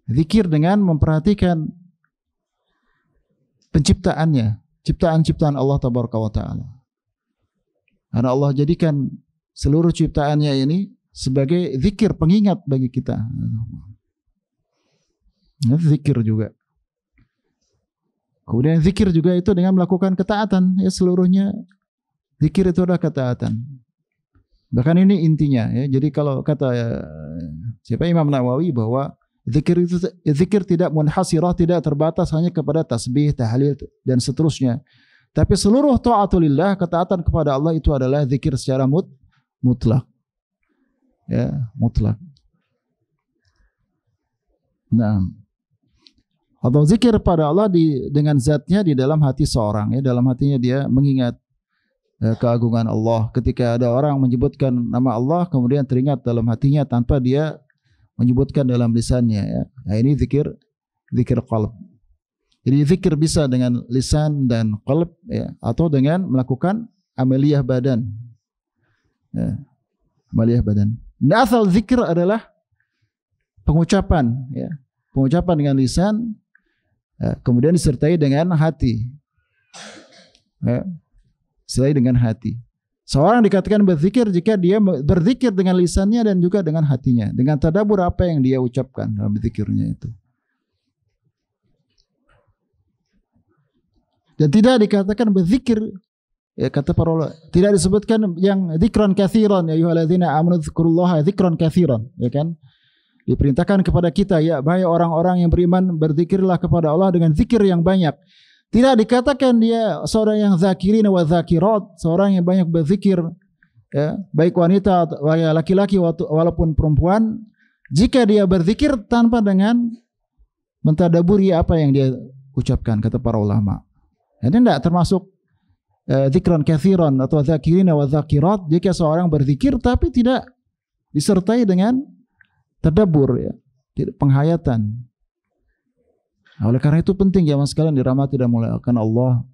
Zikir dengan memperhatikan penciptaannya, ciptaan-ciptaan Allah tabaraka wa taala. Karena Allah jadikan seluruh ciptaannya ini sebagai zikir, pengingat bagi kita. Zikir juga. Kemudian zikir juga itu dengan melakukan ketaatan, ya seluruhnya zikir itu adalah ketaatan. Bahkan ini intinya, ya. Jadi kalau kata siapa Imam Nawawi bahwa zikir tidak munhasirah, tidak terbatas hanya kepada tasbih, tahlil dan seterusnya. Tapi seluruh taatulillah, ketaatan kepada Allah itu adalah zikir secara mutlak. Ya, mutlak. Nah, atau zikir pada Allah dengan zatnya di dalam hati seorang, ya, dalam hatinya dia mengingat keagungan Allah. Ketika ada orang menyebutkan nama Allah, kemudian teringat dalam hatinya tanpa dia menyebutkan dalam lisannya, ya. Nah, ini zikir qalb. Jadi zikir bisa dengan lisan dan qalb, ya, atau dengan melakukan amaliyah badan. Ya, amaliyah badan. Nah, asal zikir adalah pengucapan, ya. Pengucapan dengan lisan, ya, kemudian disertai dengan hati. Ya, disertai dengan hati. Seorang dikatakan berzikir jika dia berzikir dengan lisannya dan juga dengan hatinya, dengan tadabbur apa yang dia ucapkan dalam zikirnya itu. Dan tidak dikatakan berzikir, ya, kata para ulama, tidak disebutkan yang dzikran katsiran, ya ayyuhalladzina amanu dzkurullaha dzikran katsiran, ya kan? Diperintahkan kepada kita, ya, bahaya orang-orang yang beriman, berzikirlah kepada Allah dengan zikir yang banyak. Tidak dikatakan dia seorang yang zakirin wa zakirat, seorang yang banyak berzikir, ya, baik wanita atau laki-laki walaupun perempuan, jika dia berzikir tanpa dengan mentadaburi apa yang dia ucapkan, kata para ulama. Ini tidak termasuk zikran katsiran atau zakirin wa zakirat jika seorang berzikir tapi tidak disertai dengan tadabbur, ya, penghayatan. Nah, oleh karena itu penting ya mas sekalian dirahmati dan dimuliakan Allah,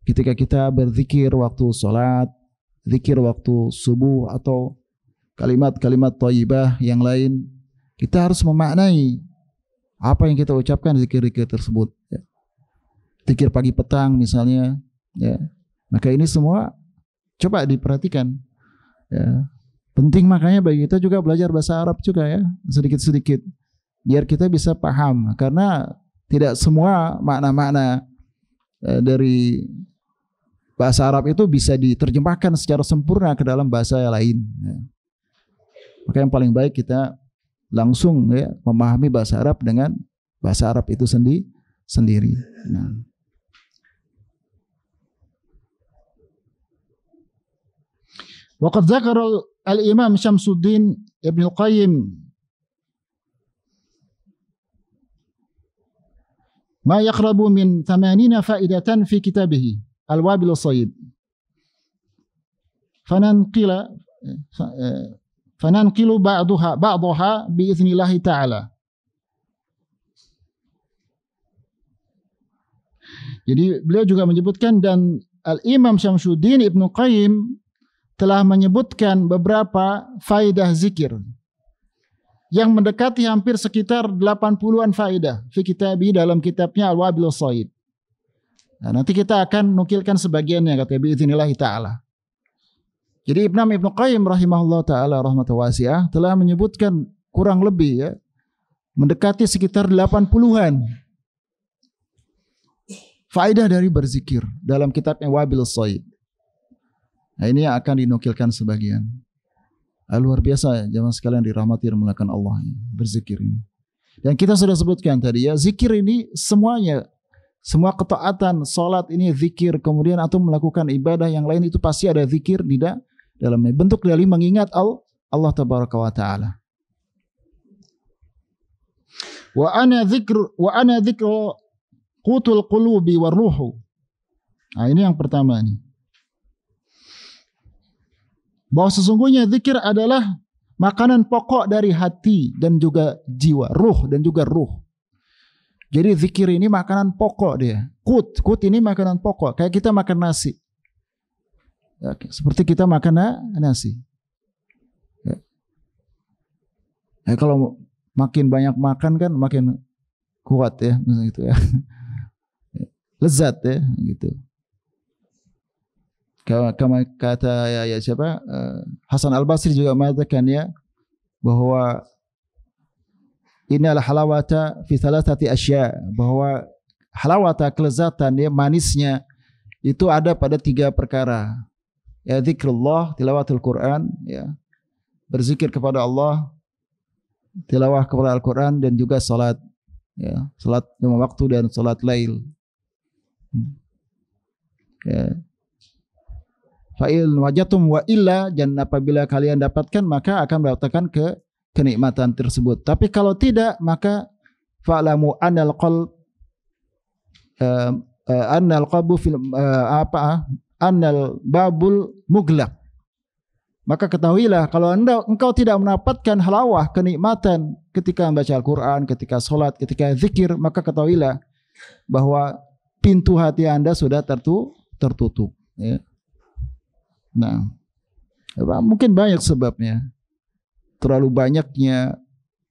ketika kita berzikir waktu sholat, zikir waktu subuh atau kalimat-kalimat thayyibah yang lain, kita harus memaknai apa yang kita ucapkan zikir-zikir tersebut, ya. Zikir pagi petang misalnya, ya. Maka ini semua coba diperhatikan, ya. Penting makanya bagi kita juga belajar bahasa Arab juga, ya, sedikit-sedikit biar kita bisa paham, karena tidak semua makna-makna dari bahasa Arab itu bisa diterjemahkan secara sempurna ke dalam bahasa lain, ya. Maka yang paling baik kita langsung, ya, memahami bahasa Arab dengan bahasa Arab itu sendiri. Nah. Waqad dzakara al-Imam Syamsuddin Ibn al-Qayyim ma yaqrabu min 80 faidatan fi kitabih Al-Wabil As-Sayyib. Fananqilu ba'daha biiznillah ta'ala. Jadi beliau juga menyebutkan, dan Al-Imam Syamsuddin Ibn Qayyim telah menyebutkan beberapa faidah zikir yang mendekati hampir sekitar 80-an faidah fi kitabi, dalam kitabnya Al-Wabil As-Sayyib. Nah, nanti kita akan nukilkan sebagiannya, kata biiznillah ta'ala. Jadi Ibn Qayyim rahimahullah ta'ala rahmatan wasi'ah telah menyebutkan kurang lebih, ya, mendekati sekitar 80-an faidah dari berzikir dalam kitabnya Wabil As-Sayyib. Nah, ini yang akan dinukilkan sebagian. Luar biasa jemaah sekalian dirahmati dan dimuliakan Allah, ya, berzikir ini. Dan kita sudah sebutkan tadi, ya, zikir ini semuanya, semua ketaatan, salat ini zikir, kemudian atau melakukan ibadah yang lain itu pasti ada zikir di dalamnya. Bentuk dari mengingat Allah tabaraka wa taala. Wa ana dzikru qutul qulubi war ruhu. Nah, ini yang pertama nih. Bahwa sesungguhnya zikir adalah makanan pokok dari hati dan juga jiwa, ruh dan juga ruh. Jadi zikir ini makanan pokok dia. Kut ini makanan pokok. Kayak kita makan nasi. Ya, seperti kita makan nasi. Ya. Ya, kalau makin banyak makan kan makin kuat ya, misalnya gitu ya. Lezat ya, gitu. Kama kata ya siapa? Hasan Al-Basri juga mengatakan ya bahwa innal halawata fi thalathati asya, bahwa halawata, kelezatan ya, manisnya itu ada pada 3 perkara. Ya, zikrullah, tilawatul Quran, ya, berzikir kepada Allah, tilawah kepada Al-Quran, dan juga salat, ya, salat 5 waktu dan salat lail. Ya. Fa'il wajatum wa illa, dan apabila kalian dapatkan maka akan mendapatkan kenikmatan tersebut. Tapi kalau tidak, maka fa'lamu annal qalb annal qalbu fil annal babul muglaq. Maka ketahuilah kalau engkau tidak mendapatkan halawah, kenikmatan ketika membaca Al-Quran, ketika sholat, ketika zikir, maka ketahuilah bahwa pintu hati Anda sudah tertutup. Ya. Nah, mungkin banyak sebabnya. Terlalu banyaknya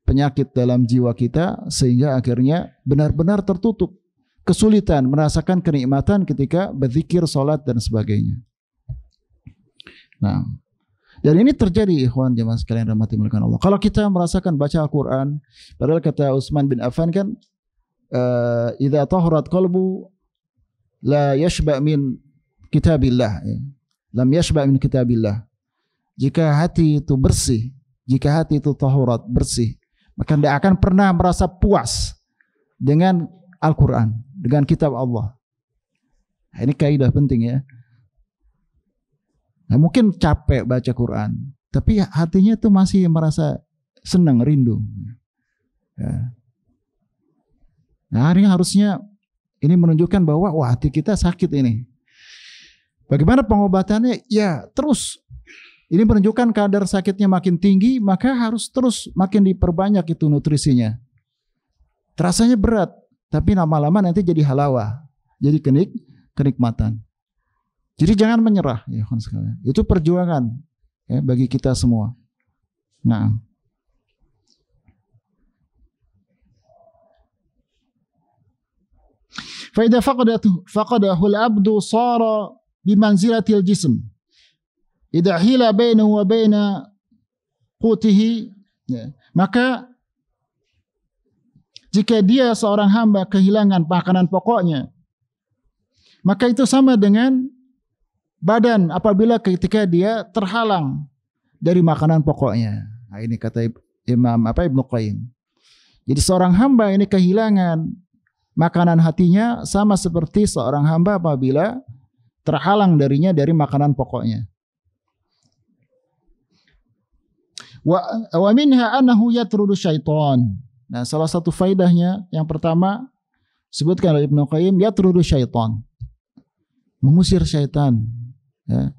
penyakit dalam jiwa kita sehingga akhirnya benar-benar tertutup. Kesulitan merasakan kenikmatan ketika berzikir, sholat, dan sebagainya. Nah, dan ini terjadi ikhwan jemaah sekalian rahmati muliakan Allah. Kalau kita merasakan baca Al-Quran, padahal kata Utsman bin Affan kan, idza tahurat qalbu la yashba min kitabillah, ya. Lam yashba min kitabillah. Jika hati itu bersih, jika hati itu tahurat, bersih, maka tidak akan pernah merasa puas dengan Al-Quran, dengan kitab Allah. Nah, ini kaidah penting ya. Nah, mungkin capek baca Quran, tapi hatinya tuh masih merasa senang, rindu. Ya. Nah, ini harusnya ini menunjukkan bahwa wah, hati kita sakit ini. Bagaimana pengobatannya? Ya terus. Ini menunjukkan kadar sakitnya makin tinggi, maka harus terus makin diperbanyak itu nutrisinya. Terasanya berat, tapi lama-lama nanti jadi halawah, jadi kenikmatan. Jadi jangan menyerah, ya kawan sekalian. Itu perjuangan ya bagi kita semua. Nah, fa idza faqadahu al-abdu sara bimanzilatil jism. Idza hila bainahu wa baina qutihi, ya. Maka jika dia seorang hamba kehilangan makanan pokoknya, maka itu sama dengan badan apabila ketika dia terhalang dari makanan pokoknya. Nah, ini kata Imam Ibnu Qayyim. Jadi seorang hamba ini kehilangan makanan hatinya sama seperti seorang hamba apabila terhalang darinya dari makanan pokoknya. Wa minha annahu yatrudu syaitan. Nah, salah satu faidahnya yang pertama sebutkan oleh Ibnu Qayyim, yatrudu syaitan. Mengusir syaitan. Ya.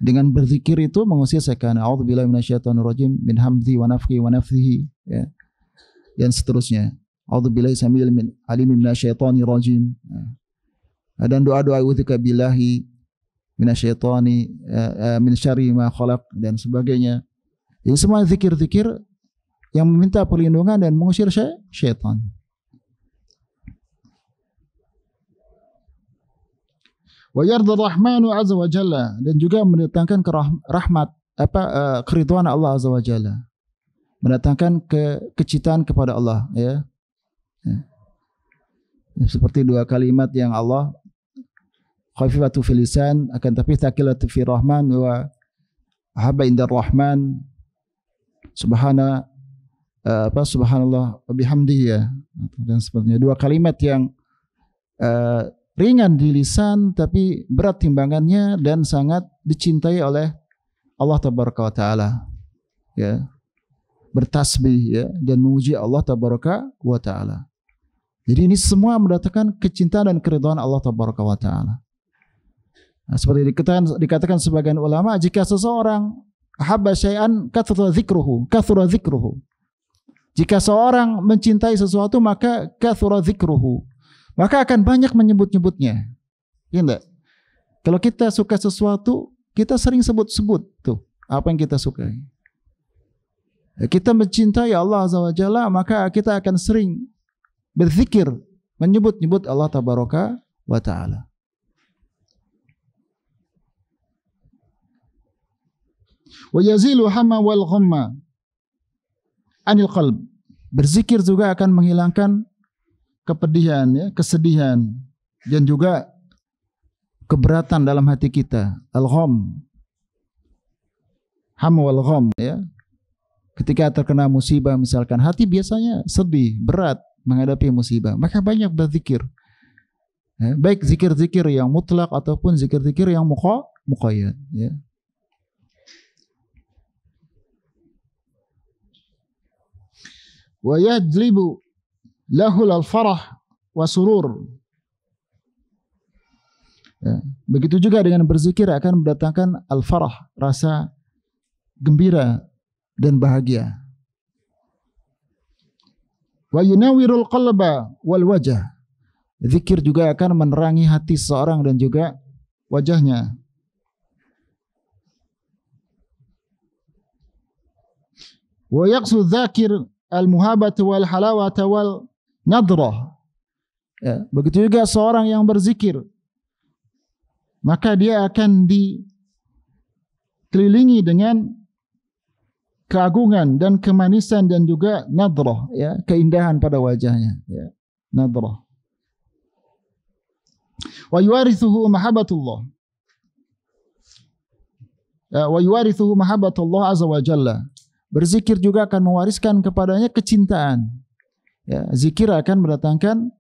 Dengan berzikir itu mengusir syaitan. A'udzubillahi minasyaitonir rajim min hamzi wa nafthihi wa nafthihi, ya. Dan seterusnya. A'udzubillahi samil min alim minasyaitonir rajim. Ya. Dan doa-doa udzika billahi minasyaitoni min syarri ma khalaq dan sebagainya. Ini semua zikir-zikir yang meminta perlindungan dan mengusir syaitan. Wa yarda rahmanu azza wa jalla, dan juga mendatangkan rahmat keridhaan Allah azza wa jalla. Mendatangkan kecintaan kepada Allah, ya. Seperti 2 kalimat yang Allah khafifatu fil lisan akan tapi thaqilatu fi rahman wa habba indar rahman subhanallah wa bihamdihi, ya. Dan sepertinya 2 kalimat yang ringan di lisan tapi berat timbangannya dan sangat dicintai oleh Allah tabaraka wa taala, ya. Bertasbih, ya, dan memuji Allah tabaraka wa taala. Jadi ini semua mendatangkan kecintaan dan keridhaan Allah tabaraka wa taala. Nah, seperti dikatakan sebagian ulama, jika seseorang ahabba syai'an kathura dzikruhu. Jika seorang mencintai sesuatu maka kathura dzikruhu. Maka akan banyak menyebut-nyebutnya. Ya enggak? Kalau kita suka sesuatu, kita sering sebut-sebut tuh apa yang kita sukai. Kita mencintai Allah Azza wa Jalla, maka kita akan sering berzikir, menyebut-nyebut Allah Tabaraka wa Ta'ala. Wa yazilu hamma wal ghamma anil qalb. Berzikir juga akan menghilangkan kepedihan, ya, kesedihan, dan juga keberatan dalam hati kita. Al-gham, ham wal gham, ya. Ketika terkena musibah misalkan, hati biasanya sedih, berat menghadapi musibah, maka banyak berzikir. Ya, baik zikir-zikir yang mutlak ataupun zikir-zikir yang muqayyad, ya. Wa yajlibu lahul al-farah wa surur. Ya, begitu juga dengan berzikir akan mendatangkan al-farah, rasa gembira dan bahagia. Wa yunawwirul qalba wal wajh. Zikir juga akan menerangi hati seorang dan juga wajahnya. Wa yaqsu dzakir al muhabat wal halawat wal nadrah. Ya, begitu juga seorang yang berzikir, maka dia akan dikelilingi dengan keagungan dan kemanisan dan juga nadrah, ya, keindahan pada wajahnya, ya, nadrah. Wa yuwarithuhu mahabbatullah. Wa yuwarithuhu mahabbatullah azza wa jalla. Berzikir juga akan mewariskan kepadanya kecintaan. Ya, zikir akan mendatangkan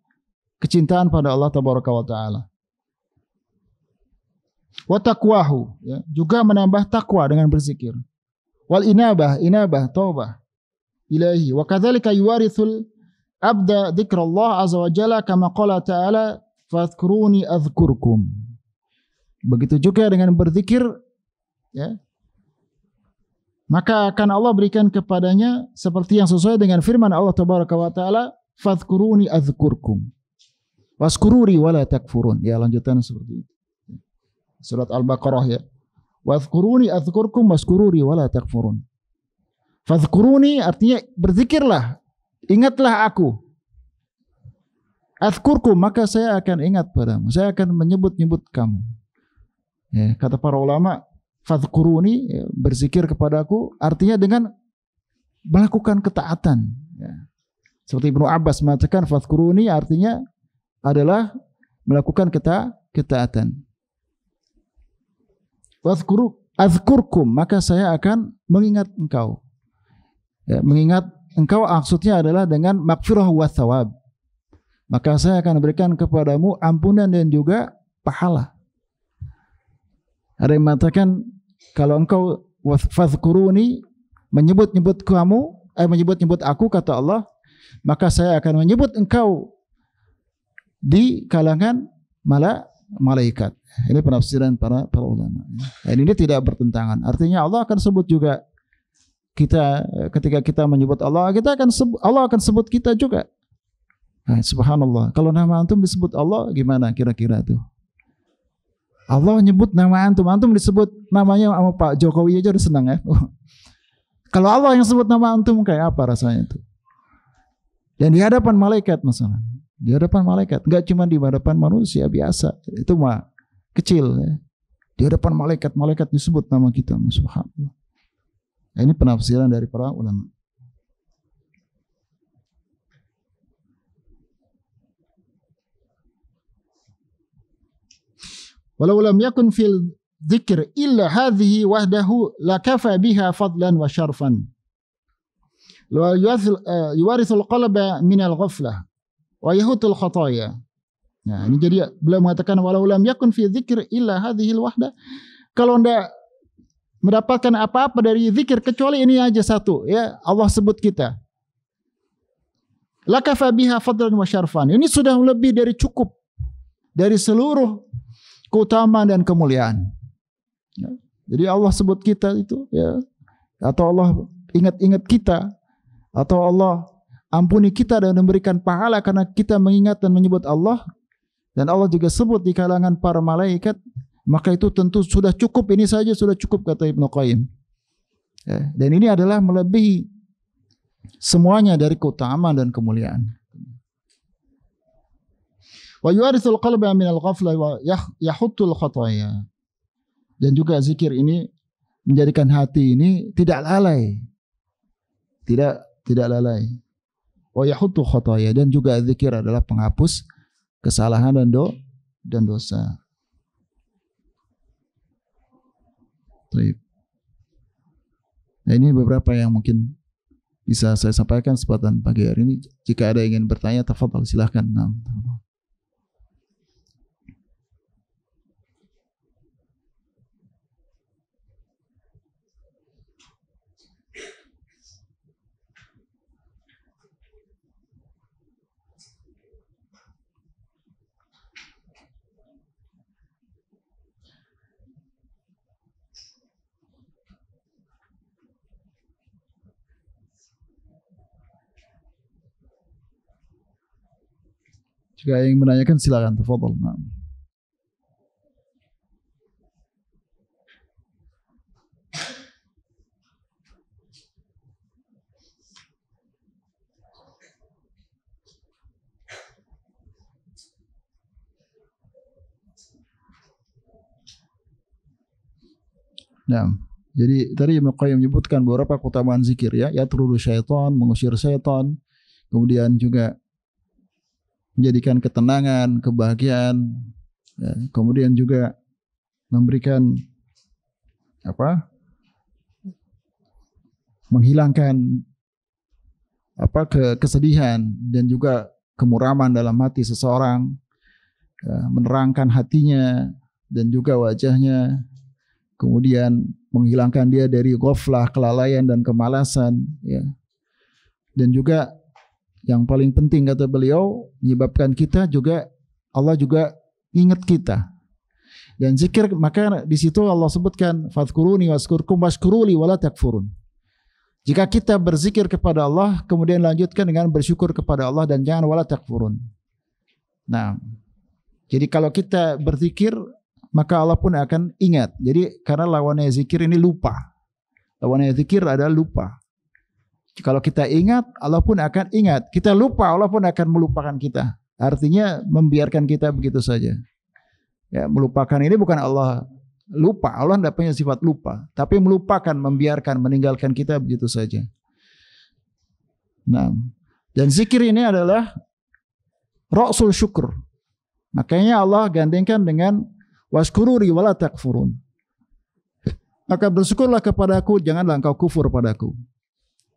kecintaan pada Allah Tabaraka wa Ta'ala. Wa taqwahu, ya, juga menambah takwa dengan berzikir. Wal inabah taubah ilahi. Wa kadzalika yuwarithul abda dzikrullah azza wa jalla kama qala ta'ala fadhkuruni adzkurkum. Begitu juga dengan berzikir, ya, maka akan Allah berikan kepadanya seperti yang sesuai dengan firman Allah Tabaraka wa Ta'ala, fadhkuruni adzkurkum waskururi wala takfurun. Ya, lanjutan seperti itu. Surat Al-Baqarah, ya. Wadhkuruni adzkurkum waskururi wala takfurun. Fadhkuruni artinya berzikirlah, ingatlah aku. Adzkurkum, maka saya akan ingat padamu, saya akan menyebut-nyebut kamu. Ya, kata para ulama, fadhkuruni, ya, berzikir kepadaku artinya dengan melakukan ketaatan. Ya. Seperti Ibnu Abbas mengatakan fadhkuruni artinya adalah melakukan ketaatan. Adzkurkum, maka saya akan mengingat engkau. Ya, mengingat engkau maksudnya adalah dengan maghfirah wa thawab. Maka saya akan berikan kepadamu ampunan dan juga pahala. Ada yang mengatakan kalau engkau fadhkuruni, menyebut-nyebut kamu, menyebut-nyebut aku, kata Allah, maka saya akan menyebut engkau di kalangan malaikat. Ini penafsiran para ulama. Dan ini tidak bertentangan. Artinya Allah akan sebut juga kita ketika kita menyebut Allah, Allah akan sebut kita juga. Nah, subhanallah. Kalau nama antum disebut Allah, gimana kira-kira tuh? Allah nyebut nama antum disebut namanya sama Pak Jokowi aja udah senang, ya. Kalau Allah yang sebut nama antum, kayak apa rasanya itu? Dan di hadapan malaikat masalah. Di hadapan malaikat, enggak cuma di hadapan manusia biasa. Itu mah kecil, ya. Di hadapan malaikat disebut nama kita, subhanallah. Nah, ini penafsiran dari para ulama. Walau lam yakun fil dzikr illa hadhihi wahdahu lakafa biha fadlan wa syarfan. Wa yuwarithul qalba minal ghaflah wa yahutul khataya. Nah, ini jadi beliau mengatakan walau lam yakun fi dzikr illa hadhil wahda. Kalau anda mendapatkan apa-apa dari zikir kecuali ini aja satu, ya, Allah sebut kita. Lakafa biha fadlan wa syarfan. Ini sudah lebih dari cukup dari seluruh keutamaan dan kemuliaan. Ya, jadi Allah sebut kita itu, ya, atau Allah ingat-ingat kita, atau Allah ampuni kita dan memberikan pahala karena kita mengingat dan menyebut Allah. Dan Allah juga sebut di kalangan para malaikat, maka itu tentu sudah cukup, ini saja sudah cukup kata Ibnu Qayyim. Ya, dan ini adalah melebihi semuanya dari keutamaan dan kemuliaan. Wa yu'arisul qalba min al-ghaflah wa yahuttul khataya. Dan juga zikir ini menjadikan hati ini tidak lalai. Tidak lalai. Wa yahuttu khataya, dan juga zikir adalah penghapus kesalahan dan dosa. Baik. Nah, ini beberapa yang mungkin bisa saya sampaikan kesempatan pagi hari ini. Jika ada yang ingin bertanya, tafadhal silahkan. Nah. Jika yang menanyakan silakan, tafadhal. Nah. Nah, jadi tadi Ibnu Qayyim menyebutkan beberapa keutamaan zikir, ya, yatrudu syaitan, mengusir syaitan, kemudian juga menjadikan ketenangan, kebahagiaan, ya, kemudian juga memberikan menghilangkan kesedihan dan juga kemuraman dalam hati seseorang, ya, menerangkan hatinya dan juga wajahnya, kemudian menghilangkan dia dari ghaflah, kelalaian dan kemalasan, ya. Dan juga yang paling penting kata beliau, menyebabkan kita juga, Allah juga ingat kita. Dan zikir, maka di situ Allah sebutkan fadhkuruni wazkurkum washkuruli wala takfurun. Jika kita berzikir kepada Allah, kemudian lanjutkan dengan bersyukur kepada Allah dan jangan wala takfurun. Nah, jadi kalau kita berzikir, maka Allah pun akan ingat. Jadi karena lawannya zikir ini lupa. Lawannya zikir adalah lupa. Kalau kita ingat, Allah pun akan ingat. Kita lupa, Allah pun akan melupakan kita. Artinya membiarkan kita begitu saja. Ya, melupakan ini bukan Allah lupa. Allah tidak punya sifat lupa. Tapi melupakan, membiarkan, meninggalkan kita begitu saja. Nah, dan zikir ini adalah ra'sul syukur. Makanya Allah gandengkan dengan washkururi wala takfurun. Maka bersyukurlah kepadaku, janganlah engkau kufur padaku.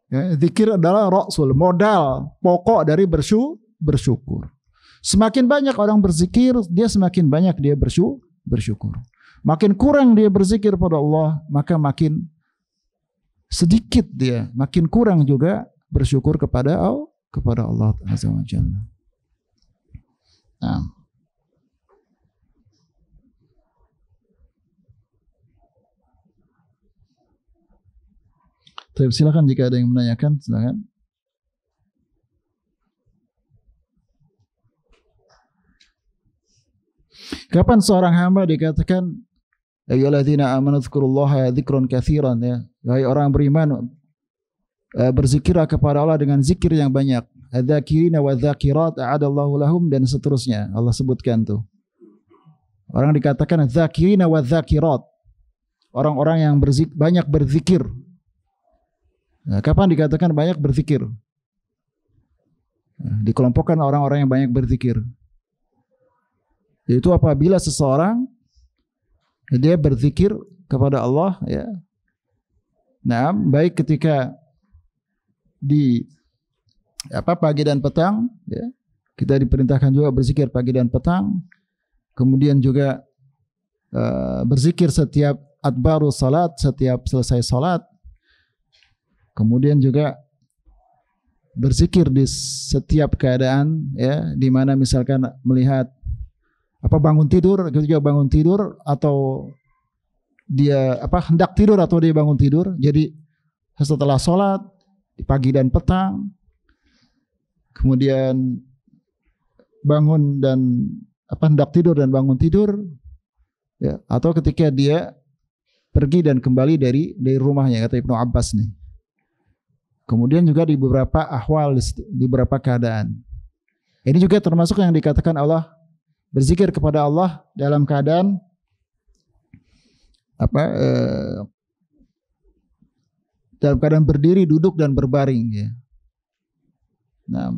Ya, zikir adalah ra'sul, modal pokok dari bersyukur. Semakin banyak orang berzikir, dia semakin banyak dia bersyukur. Makin kurang dia berzikir pada Allah, maka makin sedikit dia, makin kurang juga bersyukur kepada Allah Azza wa Jalla. Nah. Silakan jika ada yang menanyakan, silakan. Kapan seorang hamba dikatakan ayyuhalladzina amanu dzkurullaha dzikran katsiran, ya, wahai orang beriman, berzikirlah kepada Allah dengan zikir yang banyak. Adzakirina wadzakirat a'adallahu lahum, dan seterusnya Allah sebutkan tuh. Orang dikatakan dzakirina wadzakirat, orang-orang yang banyak berzikir. Nah, kapan dikatakan banyak berzikir? Nah, dikelompokkan orang-orang yang banyak berzikir. Yaitu apabila seseorang dia berzikir kepada Allah, ya. Nah, baik ketika di pagi dan petang, ya. Kita diperintahkan juga berzikir pagi dan petang. Kemudian juga berzikir setiap adbaru salat, setiap selesai salat. Kemudian juga berzikir di setiap keadaan, ya, di mana misalkan melihat bangun tidur, ketika bangun tidur atau dia hendak tidur atau dia bangun tidur. Jadi setelah sholat di pagi dan petang, kemudian bangun dan hendak tidur dan bangun tidur, ya, atau ketika dia pergi dan kembali dari rumahnya, kata Ibnu Abbas nih. Kemudian juga di beberapa ahwal, di beberapa keadaan. Ini juga termasuk yang dikatakan Allah, berzikir kepada Allah dalam keadaan dalam keadaan berdiri, duduk dan berbaring ya. Nah,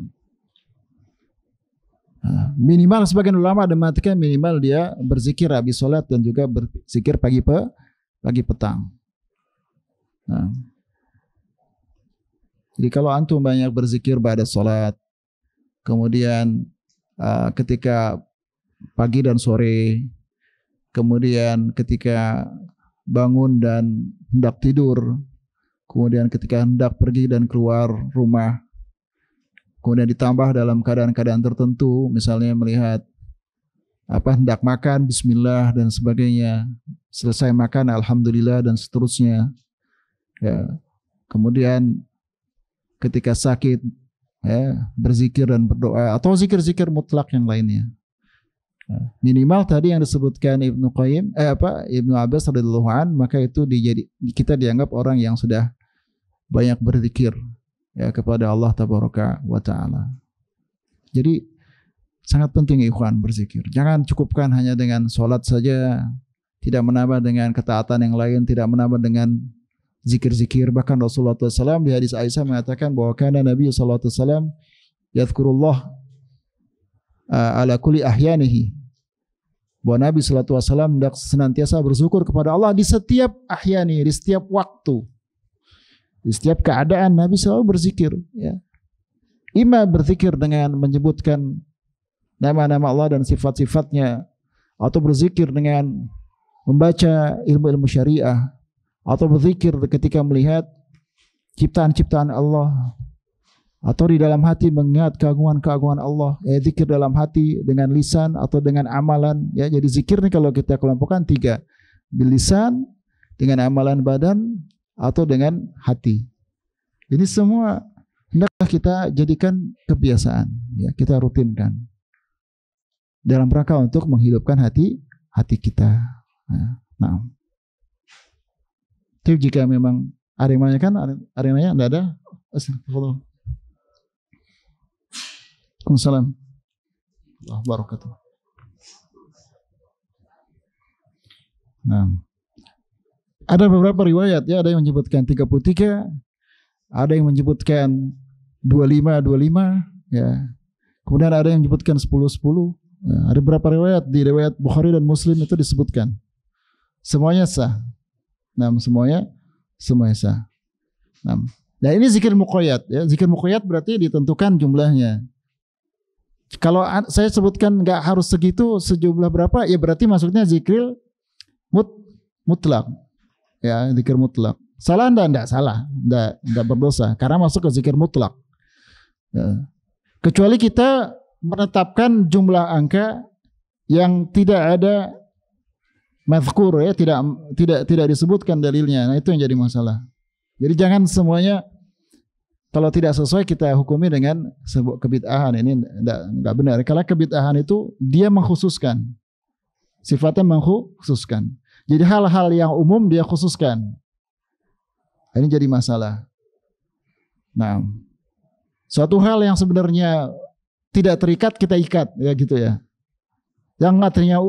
minimal sebagian ulama ada mengatakan minimal dia berzikir habis sholat dan juga berzikir pagi petang. Nah, jadi kalau antum banyak berzikir pada sholat, kemudian ketika pagi dan sore, kemudian ketika bangun dan hendak tidur, kemudian ketika hendak pergi dan keluar rumah, kemudian ditambah dalam keadaan-keadaan tertentu, misalnya melihat hendak makan, bismillah dan sebagainya, selesai makan, alhamdulillah dan seterusnya. Ya. Kemudian ketika sakit, ya, berzikir dan berdoa atau zikir-zikir mutlak yang lainnya. Minimal tadi yang disebutkan Ibnu Abbas radhiyallahu an, maka itu kita dianggap orang yang sudah banyak berzikir ya kepada Allah tabaraka wa taala. Jadi sangat penting ikhwan berzikir. Jangan cukupkan hanya dengan sholat saja, tidak menambah dengan ketaatan yang lain, tidak menambah dengan zikir-zikir. Bahkan Rasulullah SAW di hadis Aisyah mengatakan bahwa kana Nabi SAW yadhkurullah ala kulli ahyanihi. Bahwa Nabi SAW senantiasa bersyukur kepada Allah di setiap ahyani, di setiap waktu, di setiap keadaan. Nabi selalu berzikir. Ya. Ima berzikir dengan menyebutkan nama-nama Allah dan sifat-sifatnya, atau berzikir dengan membaca ilmu-ilmu syariah, atau berzikir ketika melihat ciptaan-ciptaan Allah, atau di dalam hati mengingat keagungan-keagungan Allah. Zikir dalam hati dengan lisan atau dengan amalan. Ya, jadi zikir nih kalau kita kelompokkan 3, bilisan, dengan amalan badan, atau dengan hati. Ini semua hendaklah kita jadikan kebiasaan. Ya, kita rutinkan dalam rangka untuk menghidupkan hati kita. Nah. Tapi jika memang ada yang menanyakan, ada yang nanya, tidak ada? Astagfirullah. Waalaikumsalam. Allah barakatuh. Nah, ada beberapa riwayat ya, ada yang menyebutkan 33, ada yang menyebutkan 25 ya. Kemudian ada yang menyebutkan 10. Ya, ada beberapa riwayat, di riwayat Bukhari dan Muslim itu disebutkan. Semuanya sah. Nah, semuanya sah. Nah, ini zikir muqayyad ya. Zikir muqayyad berarti ditentukan jumlahnya. Kalau saya sebutkan nggak harus segitu, sejumlah berapa, ya berarti maksudnya zikir mutlak. Ya, zikir mutlak. Salah enggak salah, enggak berdosa karena masuk ke zikir mutlak. Ya. Kecuali kita menetapkan jumlah angka yang tidak ada mazkur ya, tidak disebutkan dalilnya. Nah, itu yang jadi masalah. Jadi jangan semuanya kalau tidak sesuai kita hukumi dengan sebuah kebid'ahan. Ini enggak benar. Karena kebid'ahan itu dia mengkhususkan. Sifatnya mengkhususkan. Jadi hal-hal yang umum dia khususkan. Ini jadi masalah. Nah, suatu hal yang sebenarnya tidak terikat kita ikat ya gitu ya. Yang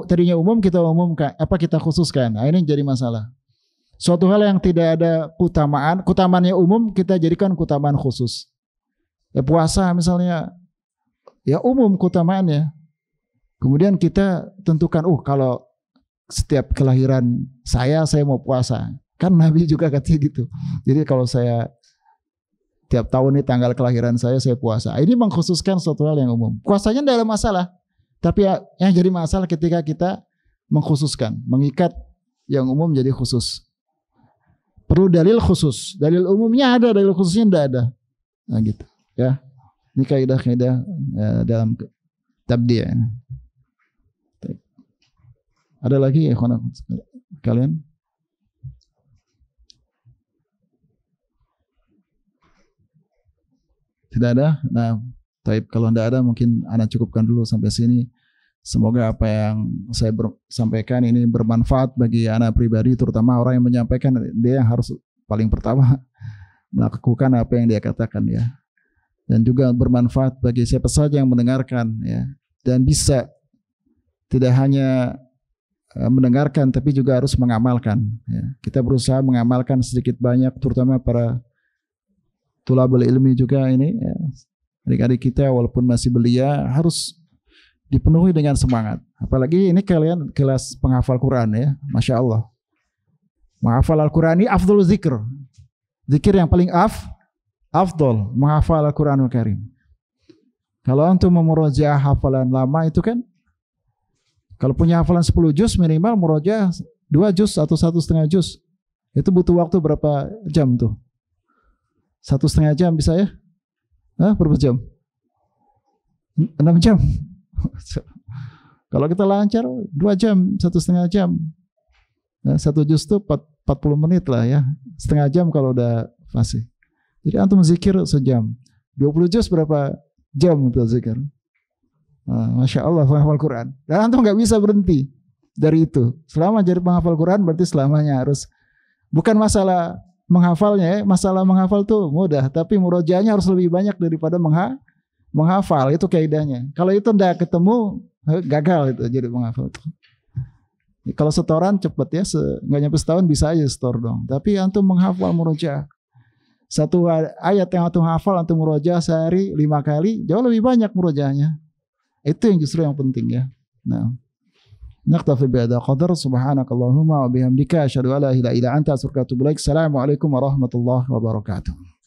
tadinya umum kita umumkan, kita khususkan. Nah, ini jadi masalah. Suatu hal yang tidak ada keutamaannya umum kita jadikan keutamaan khusus. Ya, puasa misalnya, ya umum keutamaannya. Kemudian kita tentukan, kalau setiap kelahiran saya mau puasa. Kan Nabi juga katanya gitu. Jadi kalau saya tiap tahun ini tanggal kelahiran saya puasa. Ini mengkhususkan suatu hal yang umum. Puasanya tidak ada masalah. Tapi yang jadi masalah ketika kita mengkhususkan, mengikat yang umum jadi khusus. Perlu dalil khusus. Dalil umumnya ada, dalil khususnya tidak ada. Nah gitu. Ya, ini kaidah-kaidah dalam tabdi'. Ada lagi ya kalian? Tidak ada? Nah, kalau tidak ada mungkin Anda cukupkan dulu sampai sini. Semoga apa yang saya sampaikan ini bermanfaat bagi anak pribadi, terutama orang yang menyampaikan, dia yang harus paling pertama melakukan apa yang dia katakan ya. Dan juga bermanfaat bagi siapa saja yang mendengarkan ya. Dan bisa tidak hanya mendengarkan tapi juga harus mengamalkan ya. Kita berusaha mengamalkan sedikit banyak, terutama para tulabul ilmi juga ini ya. Adik-adik kita walaupun masih belia harus dipenuhi dengan semangat. Apalagi ini kalian kelas penghafal Quran ya, Masya Allah. Menghafal Al-Quran ini afdol zikr. Zikir yang paling afdol, menghafal Al-Quranul Karim. Kalau untuk memurojaah hafalan lama itu kan, kalau punya hafalan 10 juz minimal murojaah 2 juz atau 1,5 juz. Itu butuh waktu berapa jam tuh? 1,5 jam bisa ya? Berapa jam? 6 jam. Kalau kita lancar 2 jam, 1,5 jam. 1 juz itu 40 menit lah ya. Setengah jam kalau udah fasih. Jadi antum zikir sejam. 20 juz berapa jam untuk zikir? Masya Allah penghafal Quran. Dan antum gak bisa berhenti dari itu. Selama jadi penghafal Quran berarti selamanya harus. Bukan masalah menghafalnya ya. Masalah menghafal tuh mudah. Tapi murojaahnya harus lebih banyak daripada menghafal, itu kaidahnya. Kalau itu ndak ketemu, gagal itu jadi penghafal. Kalau setoran cepet ya, nggak nyampe setahun bisa aja setor dong. Tapi antum menghafal murojaah, satu ayat yang antum hafal, antum murojaah sehari 5 kali, jauh lebih banyak murojaahnya. Itu yang justru yang penting ya. Nah, naktafi bihadza qadar. Subhanakallahumma wa bihamdika asyhadu an la ilaha illa anta astaghfiruka wa atubu ilaik. Assalamualaikum warahmatullahi wabarakatuh.